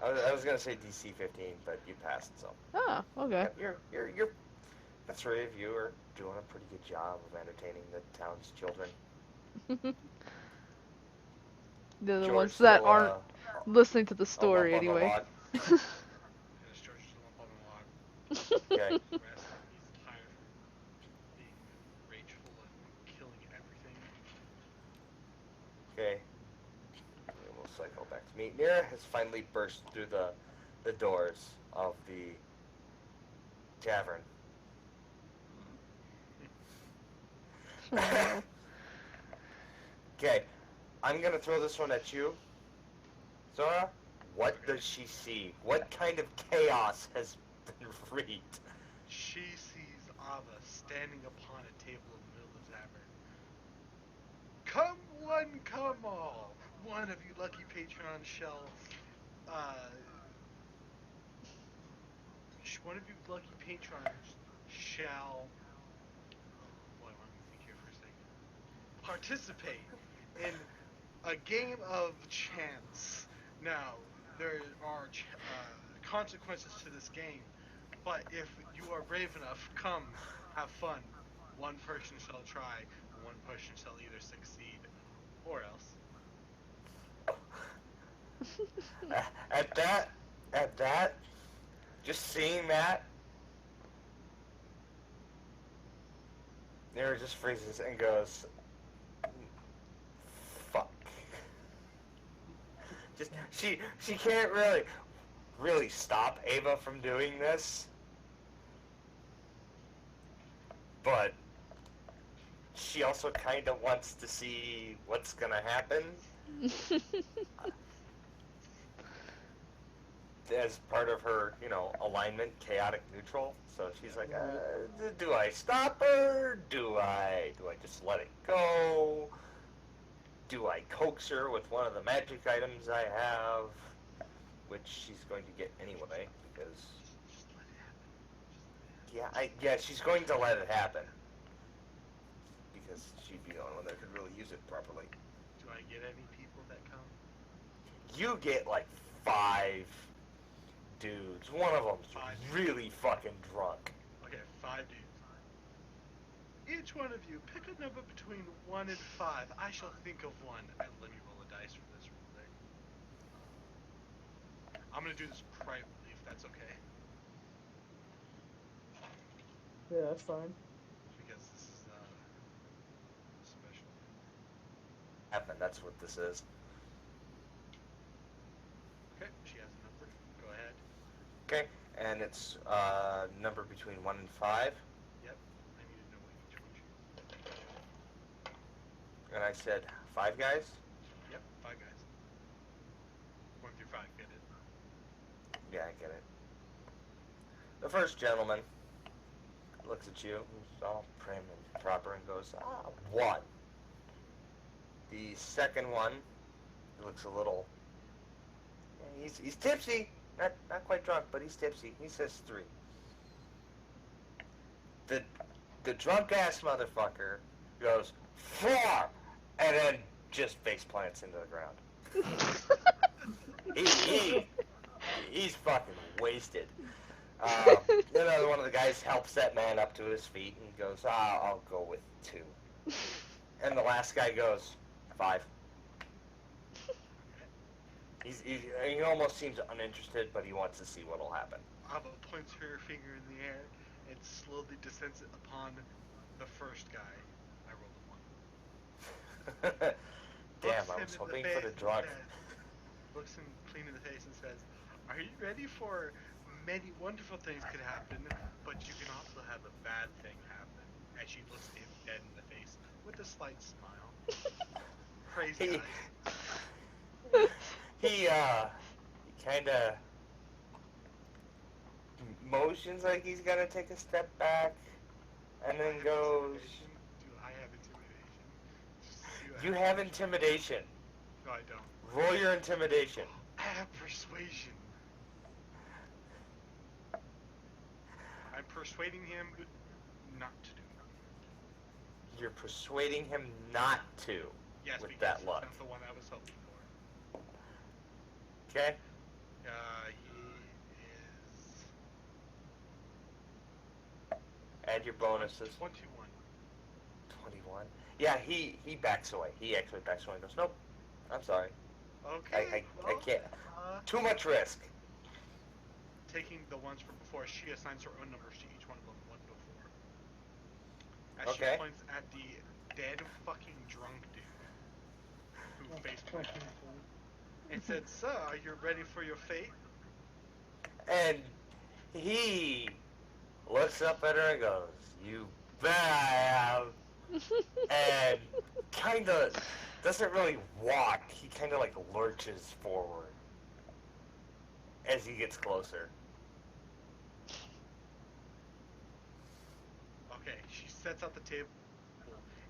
I was gonna say DC 15, but you passed. So. Ah, okay. You're. The three of you are doing a pretty good job of entertaining the town's children. They're the George ones that still, aren't listening to the a lump story on the anyway. log. Yes, George is a lump on the log. Okay. Rest. He's tired from being rageful and killing everything. Okay. We'll cycle back to me. Niera has finally burst through the doors of the tavern. Oh, Okay. I'm gonna throw this one at you. Zora, what does she see? What kind of chaos has been wreaked? She sees Ava standing upon a table in the middle of the tavern. Come one, come all. One of you lucky patrons shall, one of you lucky patrons shall, oh boy, let me think here for a second. Participate in a game of chance. Now, there are consequences to this game, but if you are brave enough, come, have fun. One person shall try, and one person shall either succeed or else. At that, just seeing that, Niera just freezes and goes, fuck. Just she can't really stop Ava from doing this, but she also kind of wants to see what's gonna happen as part of her, alignment, chaotic neutral. So she's like, do I stop her? Do I just let it go? Do I coax her with one of the magic items I have? Which she's going to get anyway, because... Just let it happen. Yeah, she's going to let it happen. Because she'd be the only one that could really use it properly. Do I get any people that come? You get like 5 dudes. One of them's 5 dudes. really fucking drunk. Okay, 5 dudes. Each one of you, pick a number between 1 and 5. I shall think of one. And let me roll a dice for this real quick. I'm gonna do this privately, if that's okay. Yeah, that's fine. Because this is, special. Happen, that's what this is. Okay, she has a number. Go ahead. Okay, and it's number between 1 and 5. Yep. I need to know what each one she is. And I said 5 guys? You're fine, get it. Yeah, I get it. The first gentleman looks at you, who's all prim and proper, and goes, 1. The second one, he looks a little... He's tipsy. Not quite drunk, but he's tipsy. He says 3. The drunk-ass motherfucker goes, 4! And then just face plants into the ground. He's fucking wasted. Another one of the guys helps that man up to his feet and goes, I'll go with 2. And the last guy goes, 5. He almost seems uninterested, but he wants to see what'll happen. Ava points her finger in the air and slowly descends it upon the first guy. I rolled a 1. Damn, Looks I him was in hoping the for face the drunk. and looks him clean in the face and says, "Are you ready for many wonderful things could happen, but you can also have a bad thing happen?" As she looks him dead in the face with a slight smile. Praise He- God. He kind of motions like he's gonna take a step back, and then goes, Do I have intimidation? Just to see what you happens. have intimidation. No, I don't. Roll your intimidation. I have persuasion. I'm persuading him not to do it. You're persuading him not to. Yes, With because that luck. that's the one I was hoping for. Okay? He is Add your bonuses. 21. 21. Yeah, he backs away. He actually backs away and goes, nope, I'm sorry. Okay. I can't. Too much risk. Taking the ones from before, she assigns her own numbers to each one of them, 1 to 4. As Okay. she points at the dead fucking drunk dude who face planted and said, "Sir, are you ready for your fate?" And he looks up at her and goes, you bet I have. And kind of doesn't really walk. He kind of like lurches forward as he gets closer. Okay, she sets out the table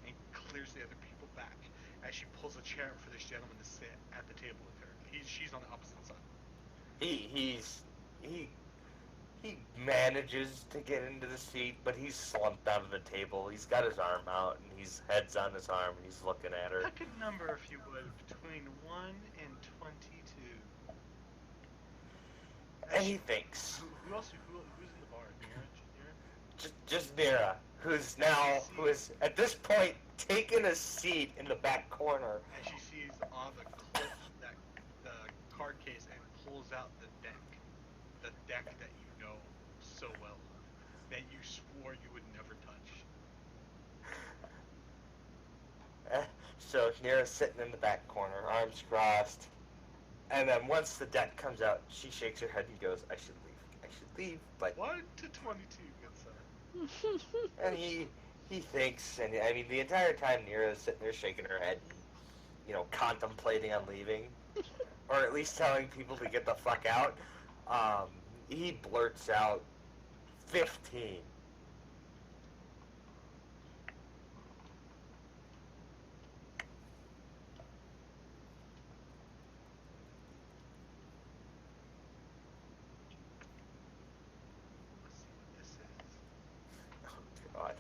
and clears the other people back as she pulls a chair for this gentleman to sit at the table with her. She's on the opposite side. He manages to get into the seat, but he's slumped out of the table. He's got his arm out, and his head's on his arm, and he's looking at her. Pick a number, if you would, between 1 and 22. And he thinks. Who's in the bar? Niera? Just Niera, who is at this point taken a seat in the back corner. And she sees Ava clip the card case and pulls out the deck that you know so well, that you swore you would never touch. So Niera's sitting in the back corner, arms crossed. And then once the deck comes out, she shakes her head and goes, I should leave. But 1 to 22, good son. and he thinks, and I mean the entire time Niera's sitting there shaking her head, contemplating on leaving, or at least telling people to get the fuck out. He blurts out 15. Let's see what this is. Oh God.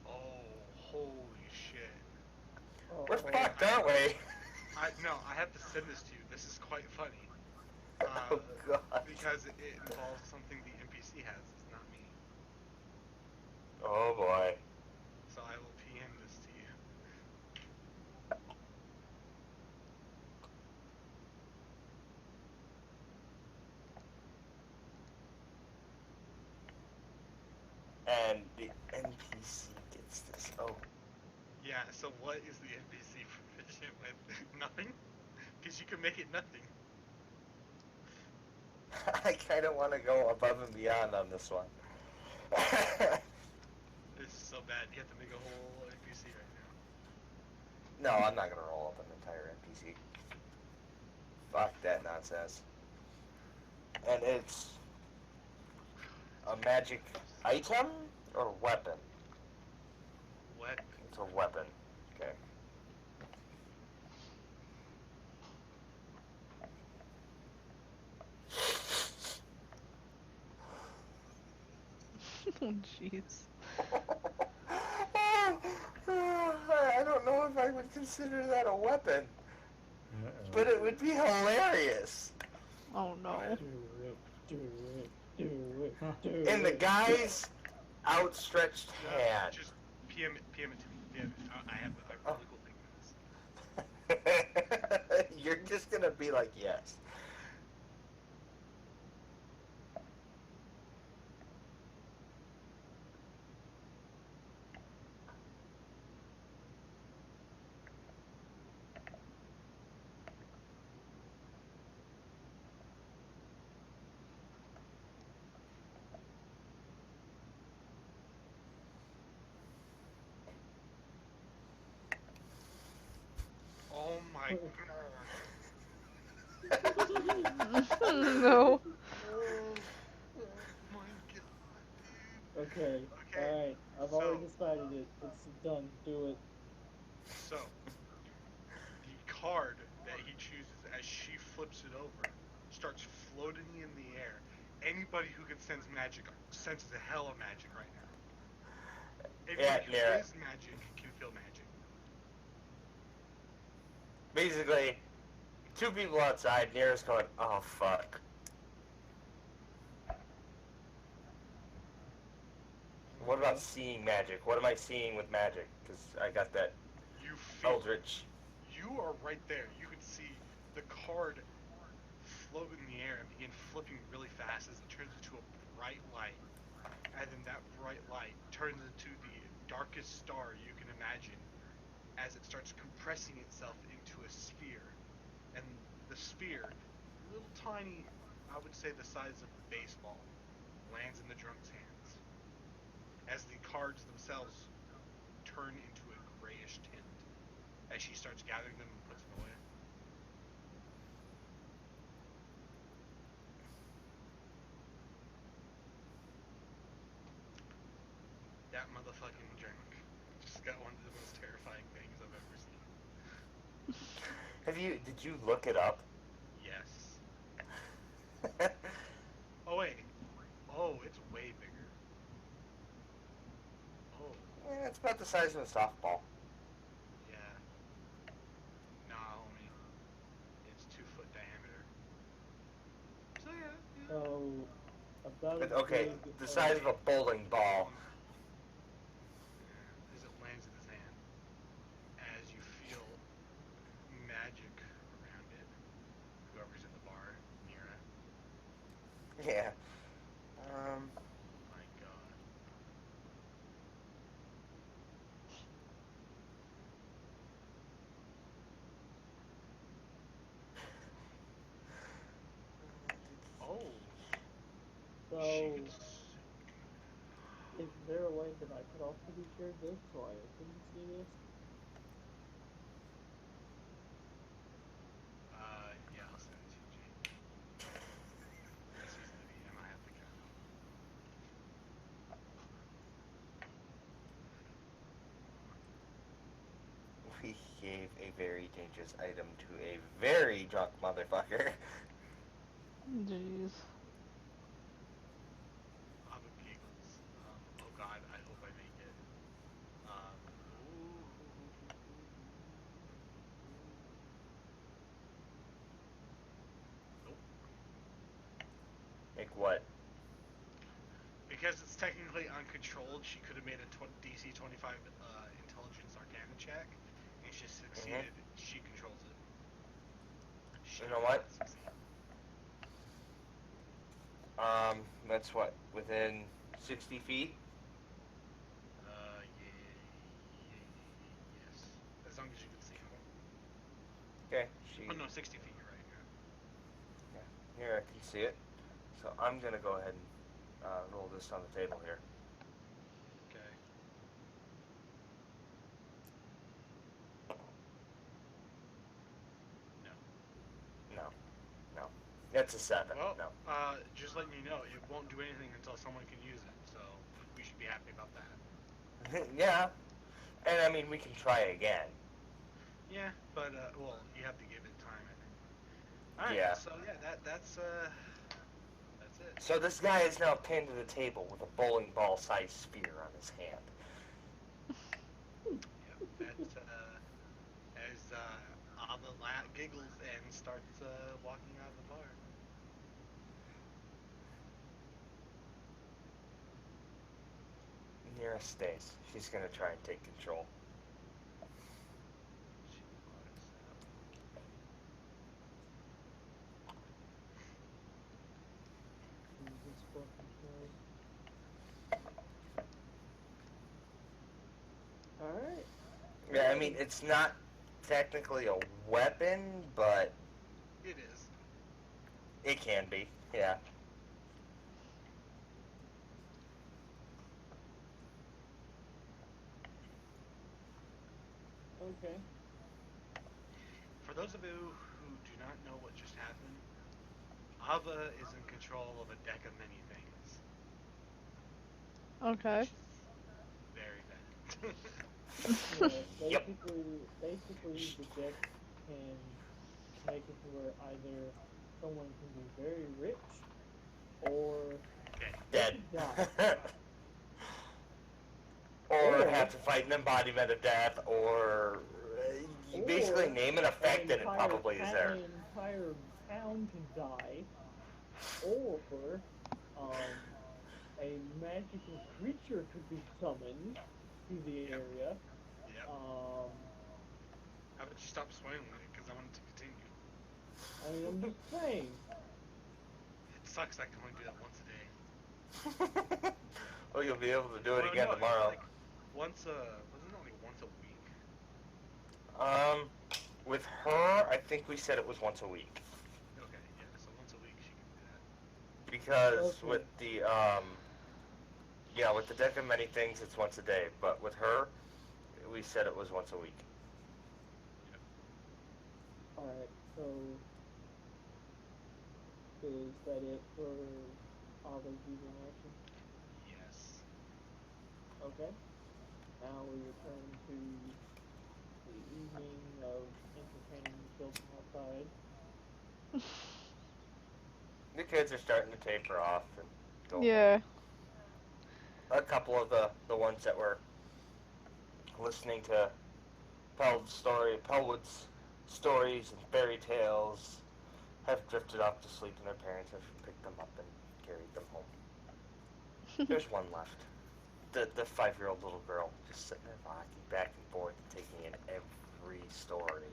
Oh, holy shit. We're fucked, aren't we? I have to send this to you. This is quite funny. Oh God. Because it involves something the NPC has. It's not me. Oh boy. So I will PM this to you. And the NPC gets this. Oh. Yeah, so what is the NPC proficient with? Nothing? Because you can make it nothing. I kind of want to go above and beyond on this one. so bad. You have to make a whole NPC right now. No, I'm not gonna roll up an entire NPC. Fuck that nonsense. And it's a magic item or weapon? Weapon. It's a weapon. Okay. Oh, jeez. I don't know if I would consider that a weapon, but it would be hilarious. Oh no. Do it, do it, do it. In the guy's outstretched No, hand. just PM it to me. PM it. I have a really cool thing for this. You're just gonna be like, yes. Oh my No. Oh my god, dude. Okay, Okay, alright. I've so- already decided it. It's done. Do it. So, the card that he chooses as she flips it over starts floating in the air. Anybody who can sense magic senses a hell of magic right now. Anybody who Niera. is magic can feel magic. Basically, two people outside, Niera's going, oh fuck. What about seeing magic? What am I seeing with magic? Because I got that You feel eldritch. You are right there. You can see the card float in the air and begin flipping really fast as it turns into a bright light. And then that bright light turns into the darkest star you can imagine as it starts compressing itself into a sphere. And the sphere, little tiny, I would say the size of a baseball, lands in the drunk's hands. As the cards themselves turn into a grayish tint as she starts gathering them and puts them away. That motherfucking drink just got one of the most terrifying things I've ever seen. Did you look it up? Yes. Oh wait. Oh, it's way bigger. Oh, Yeah, it's about the size of a softball. yeah. Nah, homie. It's 2 foot diameter. So yeah. So, about But, as okay, big the as- size of a bowling ball. Yeah, as it lands in his hand. As you feel magic around it. Whoever's in the bar, Niera. Yeah. Oh my god. Oh, So, she gets. is there a way that I could also be shared this so I can see this? Yeah, I'll send it to you, Jake. Since he's the DM, I have to kind of. We gave a very dangerous item to a very drunk motherfucker. Jeez. Abba giggles. Oh god, I hope I make it. Ooh. Nope. Like what? Because it's technically uncontrolled, she could have made a DC 25 Intelligence Arcana check, and she succeeded. She controls it. She You know what? did not succeed. That's what? Within 60 feet? Yes. As long as you can see him. Okay, she... Oh no, 60 feet, you're right, yeah. Yeah, here I can see it. So I'm gonna go ahead and roll this on the table here. Okay. It's a 7. Well, No. just letting you know, it won't do anything until someone can use it. So we should be happy about that. Yeah. And I mean, we can try again. Yeah, but well, you have to give it time, I think. All right. Yeah. So yeah, that's it. So this guy is now pinned to the table with a bowling ball sized spear on his hand. Yep. That's as Ava giggles and starts walking out of the bar. Niera stays. She's gonna try and take control. She walks out. Jesus fucking Christ. Alright. Yeah, I mean, it's not technically a weapon, but It is. it can be. Yeah. Okay. For those of you who do not know what just happened, Ava is in control of a deck of many things. Okay. Which is very bad. Yeah, Yep. basically the deck can make it to where either someone can be very rich or Okay. Dead. die. Or Or- have to fight an embodiment of death, or you basically Or name an effect and it probably is there. An entire town can die, or a magical creature could be summoned to the Yep. area. Yep. Um, How about you stop spoiling it? Because I want it to continue. I mean, I'm just saying. It sucks I can only do that once a day. Well, you'll be able to do it Well, again no, it's tomorrow. like once wasn't it like once a week? With her, I think we said it was once a week. Okay, yeah. So once a week she can do that. Because Okay. with the, yeah, with the deck of many things, it's once a day. But with her, we said it was once a week. Alright, so is that it for Ava's using action? Yes. Okay. Now we return to the evening of entertaining children outside. The kids are starting to taper off and go Yeah. home. A couple of the ones that were listening to Pellwood's stories and fairy tales have drifted off to sleep, and their parents have picked them up and carried them home. There's one left. The 5-year-old little girl just sitting there rocking back and forth and taking in every story.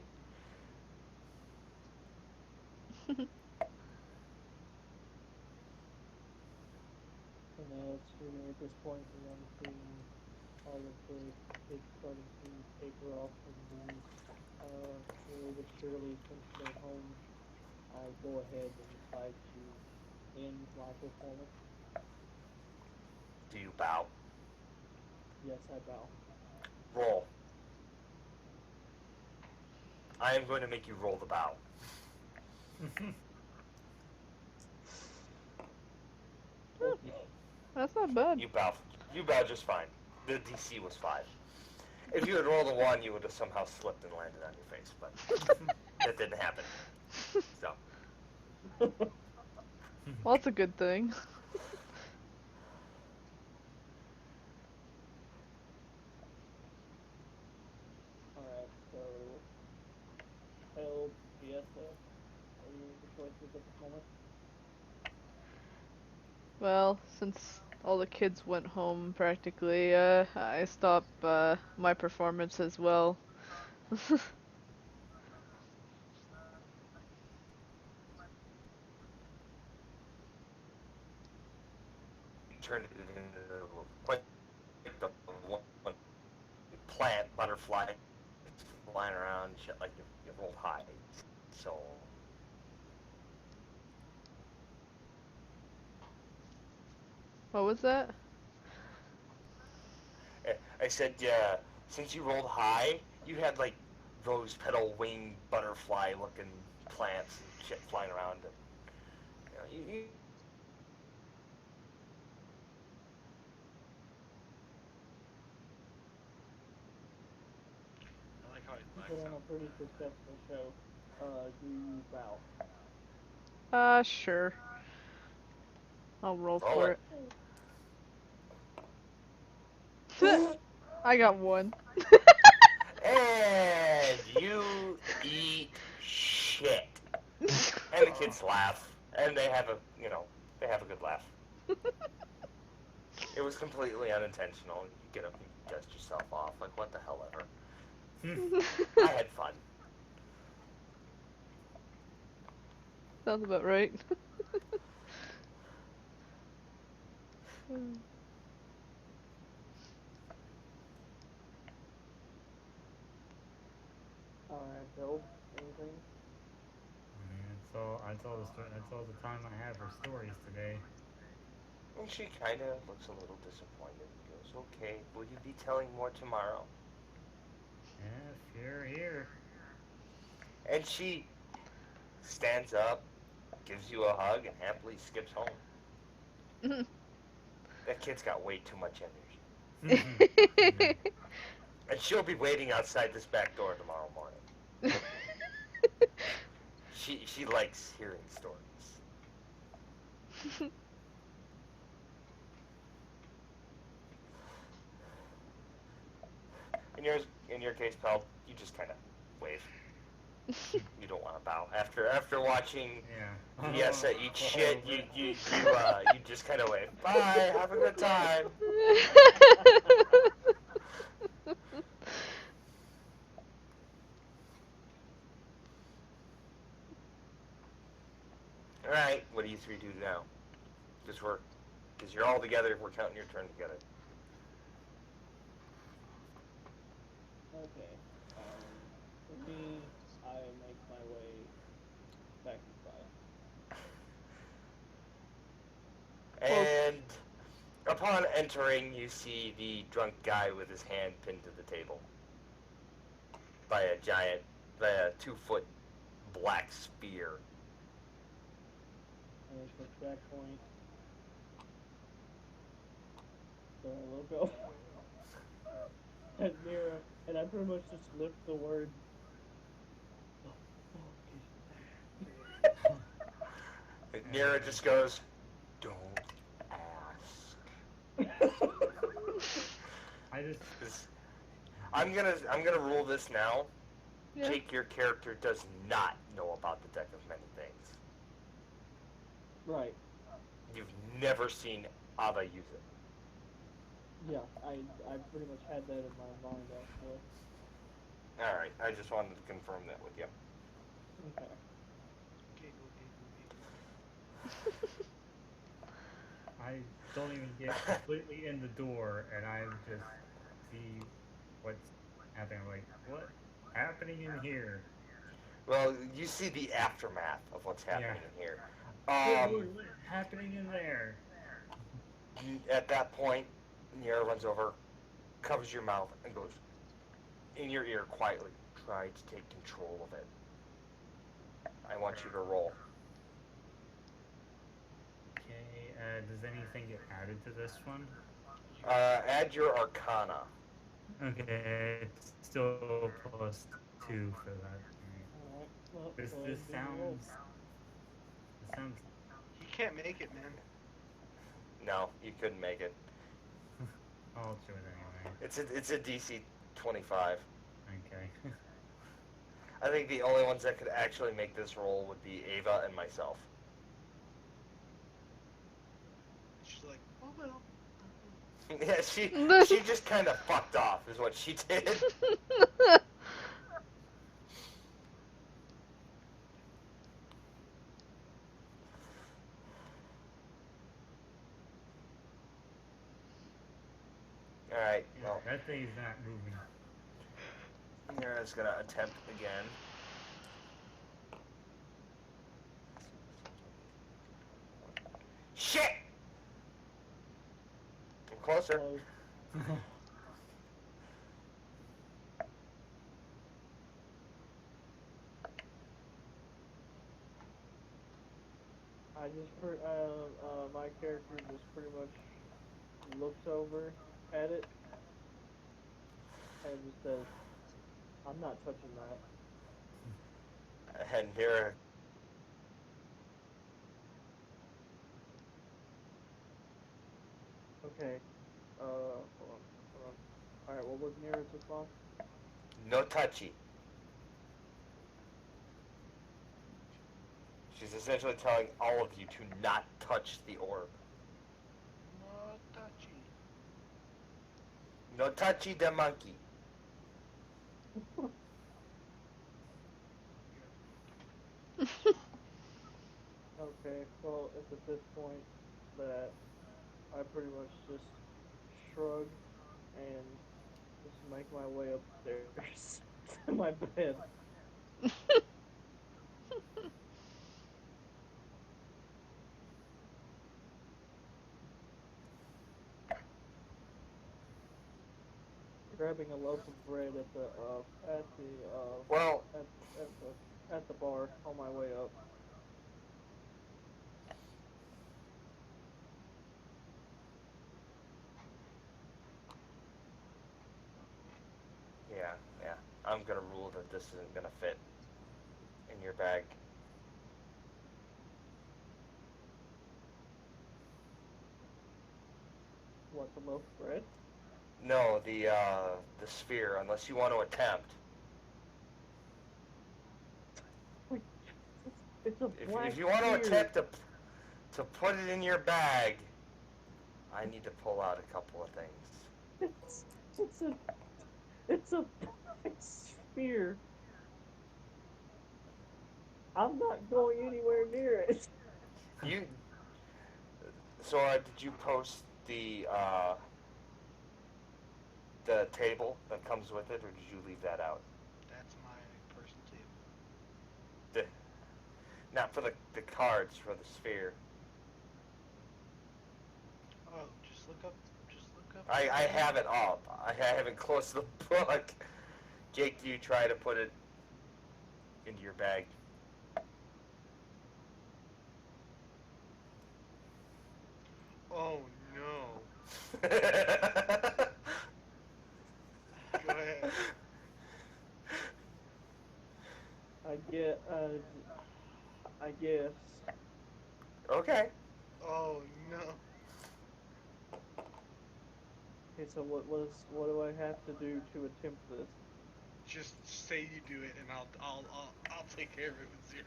And that's really at this point we are seeing all of the kids starting to taper off and leave. Slowly but surely, since they're home, I go ahead and decide to end my performance. Do you bow? Yes, I bow. Roll. I am going to make you roll the bow. Okay. That's not bad. You bow. You bow just fine. The DC was 5. If you had rolled a 1, you would have somehow slipped and landed on your face, but that didn't happen. So. Well, that's a good thing. Alright, so Held, Fiesta, what are your choices at this moment? Well, since all the kids went home practically, I stopped my performance as well. Turned it into quite the one plant butterfly flying around and shit like you rolled high. So What was that? I said, yeah, since you rolled high, you had like rose petal winged butterfly looking plants and shit flying around. you I like how he You blacks put on a out. pretty successful show. Do you bow? Sure. I'll roll roll for it. it. I got one. And you eat shit. And the kids laugh. And they have they have a good laugh. It was completely unintentional. You get up and you dust yourself off. Like, what the hell ever. I had fun. Sounds about right. Alright, Bill. Anything? I mean, that's all the time I have for stories today. And she kind of looks a little disappointed and goes, okay, will you be telling more tomorrow? Yeah, sure here. And she stands up, gives you a hug, and happily skips home. That kid's got way too much energy. Yeah. And she'll be waiting outside this back door tomorrow morning. She likes hearing stories. In your case, pal, you just kind of wave. You don't want to bow after watching Yeah. Yessa eat shit. You just kind of wave. Bye. Have a good time. All right. What do you three do now? Because you're all together. We're counting your turn together. Okay. For me, I make my way back inside. And upon entering, you see the drunk guy with his hand pinned to the table by a 2-foot black spear. And I push back point. The logo. And Niera, and I pretty much just lift the word. Oh, Niera just goes, don't ask. I just I'm gonna rule this now. Yeah. Jake, your character does not know about the Deck of Many Things. Right. You've never seen Abba use it. Yeah, I pretty much had that in my mind actually. All right, I just wanted to confirm that with you. Okay. Giggle, giggle, giggle. I don't even get completely in the door, and I just see what's happening. I'm like, what happening in here? Well, you see the aftermath of what's Yeah. happening in here. Good Lord, what's happening in there? At that point, Niera runs over, covers your mouth, and goes in your ear quietly. Try to take control of it. I want you to roll. Okay, does anything get added to this one? Add your Arcana. Okay, it's still +2 for that. Alright. Alright. Well, This go ahead this and do the roll. sounds He can't make it, man. No, you couldn't make it. I'll do it anyway. It's a DC 25. Okay. I think the only ones that could actually make this roll would be Ava and myself. She's like, oh well. Yeah, she just kind of fucked off, is what she did. All right. Yeah, Well, that thing's not moving. Niera's gonna attempt again. Shit! I'm closer. Close. my character just pretty much looks over at it and just says, "I'm not touching that." And Niera, Okay. Hold on. Hold on. All right. What was Nira's response? no touchy. She's essentially telling all of you to not touch the orb. No touchy. No touchy the monkey. Okay. Well, it's at this point that I pretty much just shrug and just make my way upstairs to my bed. Grabbing a loaf of bread Well, at, at the bar on my way up. yeah, yeah. I'm gonna rule that this isn't gonna fit in your bag. What, the loaf of bread? No, the sphere, unless you want to attempt. Wait, it's a black If you want to sphere. attempt to put it in your bag, I need to pull out a couple of things. It's a it's a black sphere. I'm not going anywhere near it. You, so did you post the table that comes with it, or did you leave that out? That's my personal table. The, not for the cards, for the sphere. Oh, just look up. Just look up. I have it up. I haven't closed the book. Jake, do you try to put it into your bag? Oh no. Go ahead. I guess. Okay. Oh no. Okay, so what do I have to do to attempt this? Just say you do it, and I'll take care of it with zero.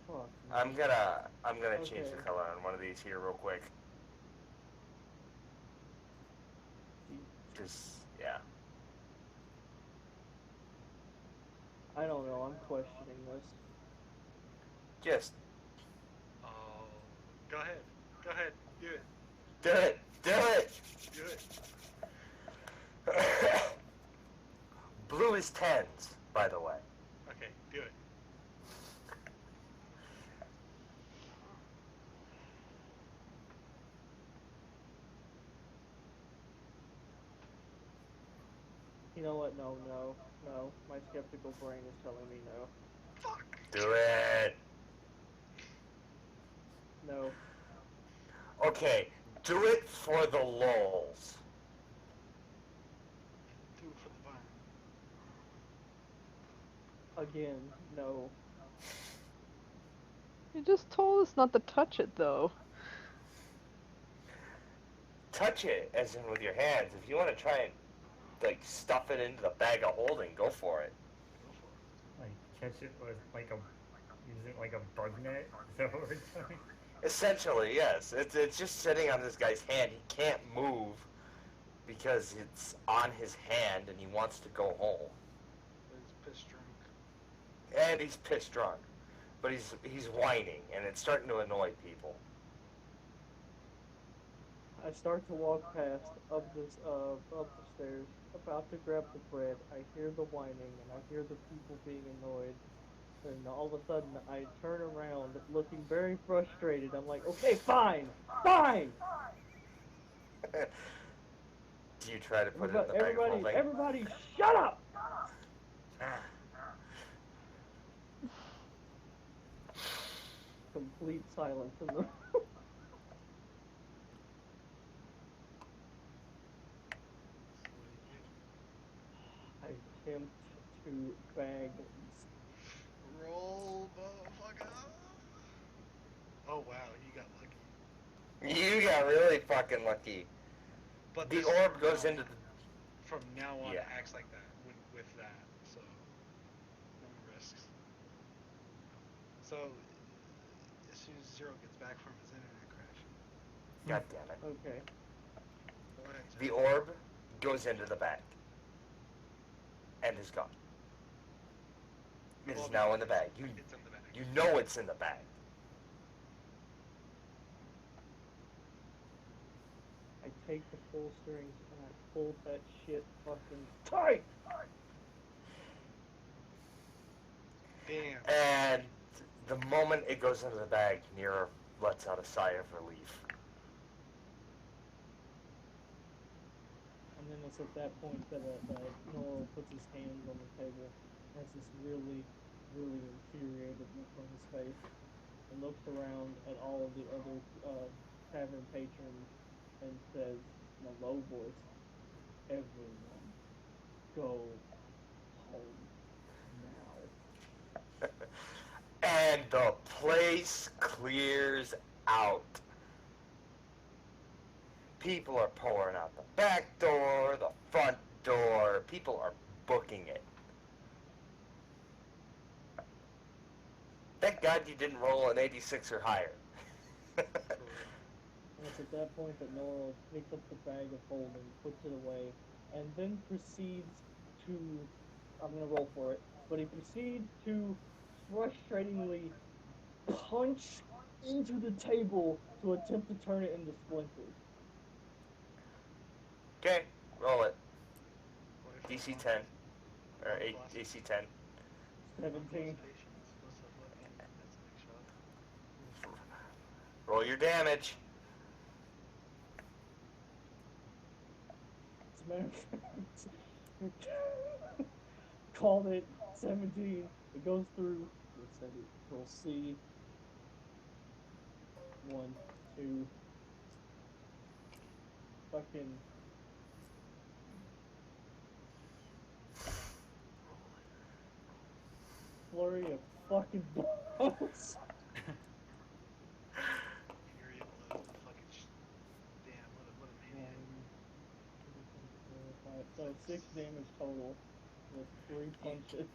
Fuck. I'm Man. gonna change the Okay. color on one of these here real quick. Just yeah. I don't know. I'm questioning this. Just Oh, go ahead. Go ahead. Do it. do it. Do it. Do it. Blue is tens, by the way. Okay, do it. You know what? No. My skeptical brain is telling me no. Fuck. Do it. No. Okay, do it for the lulz. Do it for the fun. Again, no. You just told us not to touch it, though. Touch it, as in with your hands. If you want to try and like stuff it into the bag of holding, go for it. Go for it. Like catch it with like a use it like a bug net. Is that what we're doing? Essentially, yes. It's just sitting on this guy's hand. He can't move because it's on his hand, and he wants to go home. He's pissed drunk. And he's pissed drunk, but he's whining, and it's starting to annoy people. I start to walk past up the stairs, about to grab the bread. I hear the whining and I hear the people being annoyed. And all of a sudden, I turn around, looking very frustrated. I'm like, okay, fine, fine. Do you try to put it in the bag of Everybody, holding? everybody, shut up! complete silence in the So what do you do? I attempt to bag. Roll, motherfucker. Oh wow, you got lucky. You got really fucking lucky. But The this is orb from goes now into on. the... From now on, Yeah. it acts like that with that. So no risks. So as soon as Zero gets back from his internet crash, God damn it. Okay. go ahead, The Zero. orb goes into the bag. And is gone. It Well, is now in the it's- bag. It's in the bag. You know it's in the bag. I take the pull strings and I pull that shit fucking tight. Damn. And the moment it goes into the bag, Niera lets out a sigh of relief. And then it's at that point that Noro puts his hands on the table, has this really, really infuriated look on his face, and looks around at all of the other tavern patrons and says in a low voice, "Everyone, go home now." And the place clears out. People are pouring out the back door, the front door. People are booking it. Thank God you didn't roll an 86 or higher. For real. And it's at that point that Noro picks up the bag of holding, puts it away, and then proceeds to, I'm going to roll for it, but he proceeds to frustratingly punch into the table to attempt to turn it into splinters. Okay, roll it. What if DC it's 10. Or one plus- AC 10. 17. Patience. What's a fucking? That's an extra. Roll your damage. As a matter of fact, called it 17. It goes through. Let's say we'll see. 1, 2. Fucking. Flurry of fucking balls. And you're able to fucking. Damn, what a maniac. 1, 2, 3, 4, 5. So 6 damage total with 3 punches.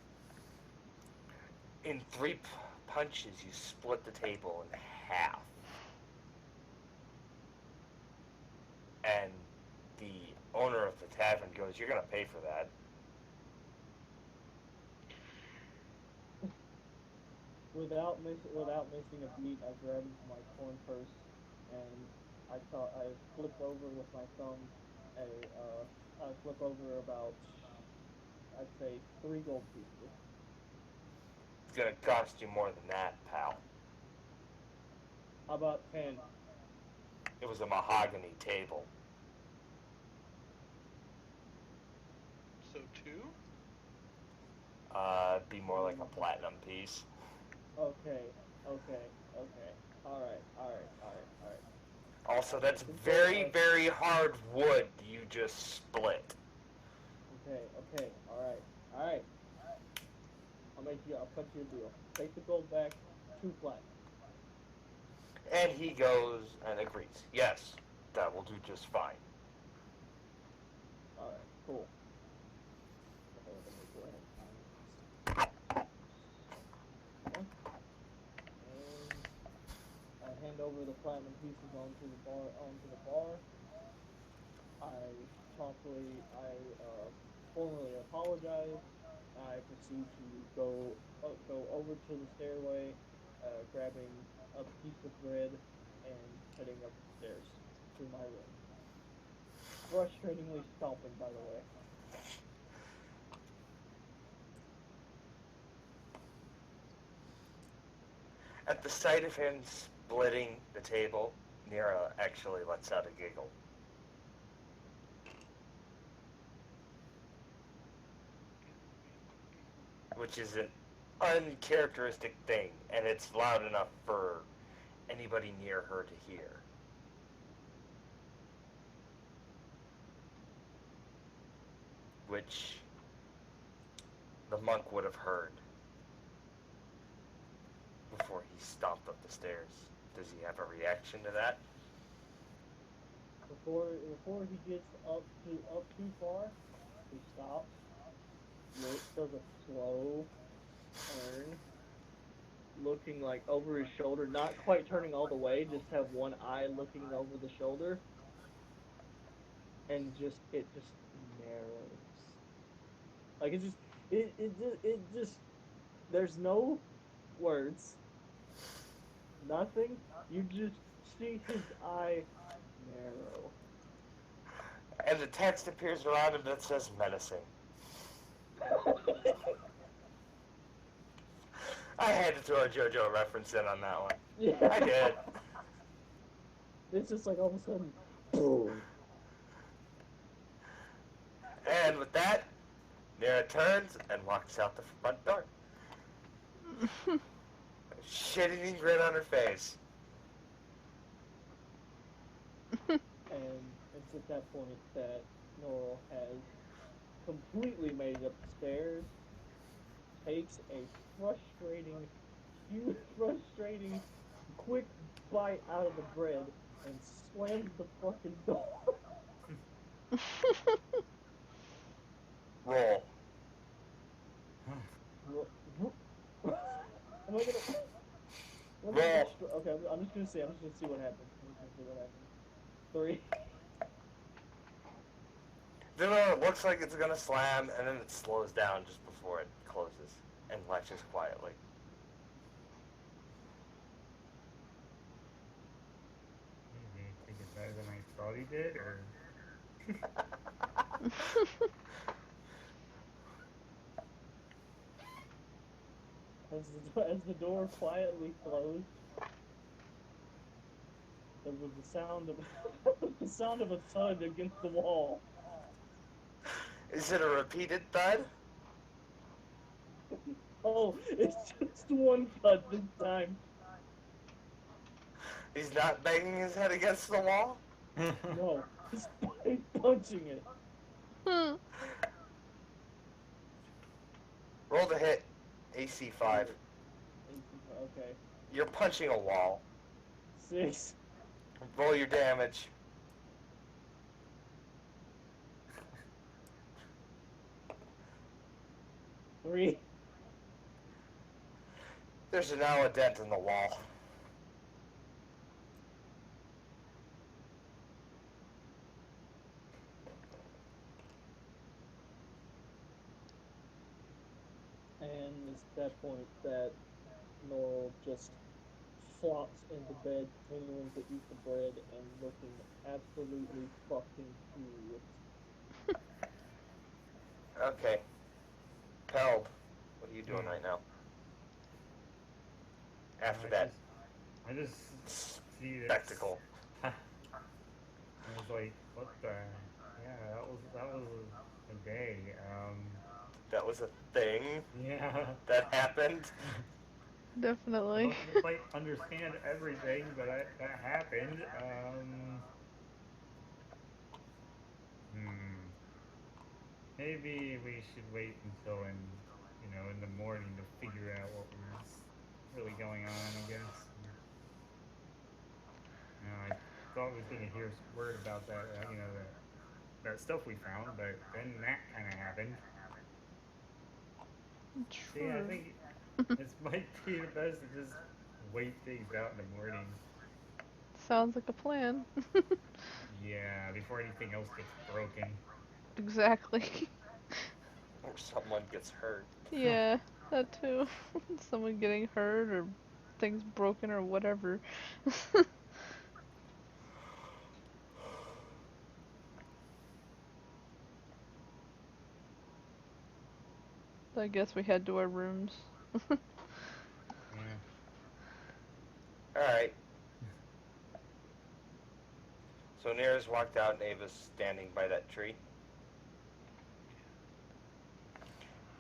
In 3 punches, you split the table in half. And the owner of the tavern goes, "You're going to pay for that." Without missing a beat, I grabbed my coin purse and I flip over with my thumb I flip over about, I'd say, 3 gold pieces. It's going to cost you more than that, pal. How about 10? It was a mahogany table. So 2? Be more like a platinum piece. Okay. Alright. Also, that's very, very hard wood you just split. Okay. Alright. I'll cut you a deal. Take the gold back, 2 platinum. And he goes and agrees. Yes, that will do just fine. Alright, cool. Okay, let me go ahead and sign this. And I hand over the platinum pieces onto the bar. I formally apologize. I proceed to go over to the stairway, grabbing a piece of bread and heading up the stairs to my room. Frustratingly stomping, by the way. At the sight of him splitting the table, Niera actually lets out a giggle. Which isn't uncharacteristic thing, and it's loud enough for anybody near her to hear. Which the monk would have heard before he stomped up the stairs. Does he have a reaction to that? Before he gets up too far, he stops, does a slow turn, looking like over his shoulder, not quite turning all the way, just have one eye looking over the shoulder, and it just narrows. Like it just there's no words, nothing. You just see his eye narrow. And the text appears around him that says menacing. I had to throw a JoJo reference in on that one. Yeah. I did. It's just like all of a sudden, boom. And with that, Niera turns and walks out the front door. A shit-eating grin on her face. And it's at that point that Norrell has completely made it up the stairs, takes a frustrating, quick bite out of the bread, and slams the fucking door. Roll. Am I gonna? Roll. Okay, I'm just gonna see. I'm just gonna see what happens. I'm just gonna see what happens. 3. The door looks like it's gonna slam, and then it slows down just before it closes and latches quietly. Do you think it's better than I thought he did, or? As the door quietly closed, there was the sound of the sound of a thud against the wall. Is it a repeated thud? Oh, it's just one thud this time. He's not banging his head against the wall? No, he's punching it. Roll to hit. AC 5. Okay. You're punching a wall. 6. Roll your damage. Three. There's now a dent in the wall. And it's at that point that Norrell just flops into bed, continuing to eat the bread and looking absolutely fucking furious. Okay. Peld, what are you doing right now? After that I just see this spectacle. I was like, what the? Yeah, that was a day. That was a thing Yeah. that happened. I Definitely. don't quite understand everything, but that happened. Maybe we should wait until in the morning to figure out what was really going on, I guess. I thought we was gonna hear word about that, that stuff we found, but then that kind of happened. So yeah, I True. think this might be the best to just wait things out in the morning. Sounds like a plan. Yeah, before anything else gets broken. Exactly. Or someone gets hurt. Yeah, that too. Someone getting hurt or things broken or whatever. I guess we head to our rooms. Yeah. Alright. So Niera's walked out and Ava's standing by that tree.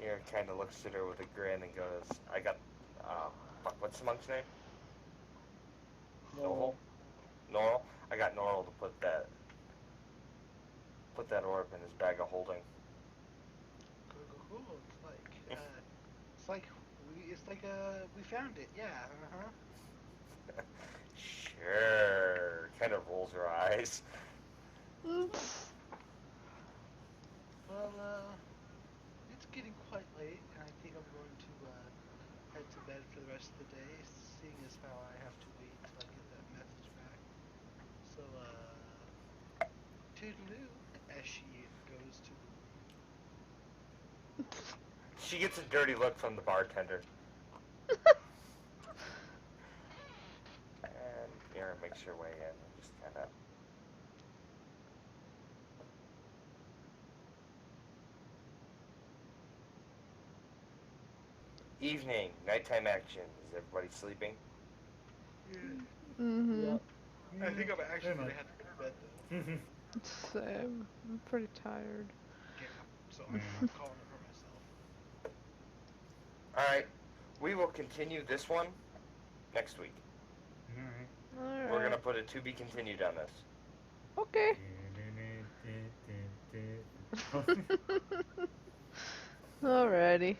Niera kind of looks at her with a grin and goes, I got, fuck, what's the monk's name? Noel? Norl? I got Norl to put that orb in his bag of holding. Cool. It's like we found it. Yeah. Sure. Kind of rolls her eyes. Oops. Well, it's getting quite late, and I think I'm going to head to bed for the rest of the day, seeing as how I have to wait till I get that message back. So, toodaloo, as she goes to the room. She gets a dirty look from the bartender. And Niera makes her way in and just kind of... Evening, nighttime action. Is everybody sleeping? Mm-hmm. Yep. I think I'm actually going to have to go to bed, though. Same. I'm pretty tired. Yeah, so I'm calling it for myself. Alright, we will continue this one next week. Alright. We're going to put a to be continued on this. Okay. Alrighty.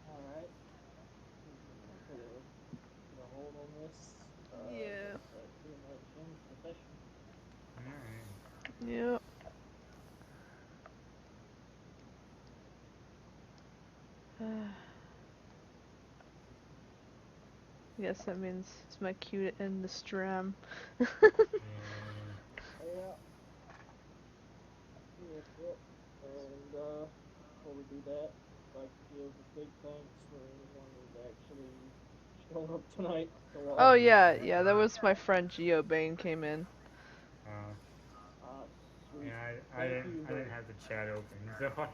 Alright. Put a hold on this. Yeah. That pretty much ends the session. Alright. Yep. Guess that means it's my cue to end the stream. Yeah. Yep. And before we do that, I'd like to give a big thanks for anyone who's actually shown up tonight to watch. Oh yeah, that was my friend GeoBane came in. Sweet. Yeah, I Thank didn't you I didn't have the chat open, so I...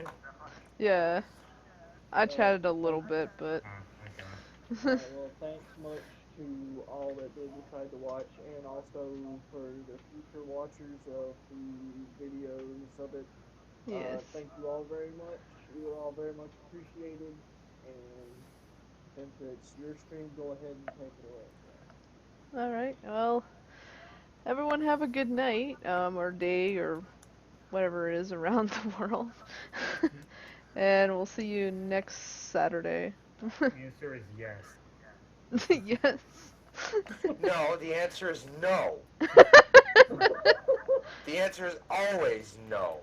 Yeah. I chatted a little bit, but okay. Alright, well, thanks much to all that did decide to watch, and also for the future watchers of the videos of it. yes. Thank you all very much. You are all very much appreciated. And since it's your stream, go ahead and take it away. Alright, well, everyone have a good night, or day, or whatever it is around the world. And we'll see you next Saturday. The answer is yes. Yes. No, the answer is no. The answer is always no.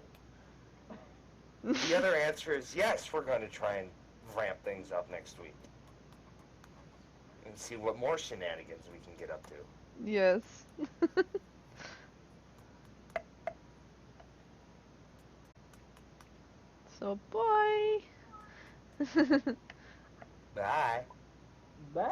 The other answer is yes, we're going to try and ramp things up next week. And see what more shenanigans we can get up to. Yes. So, bye. Bye. Bye.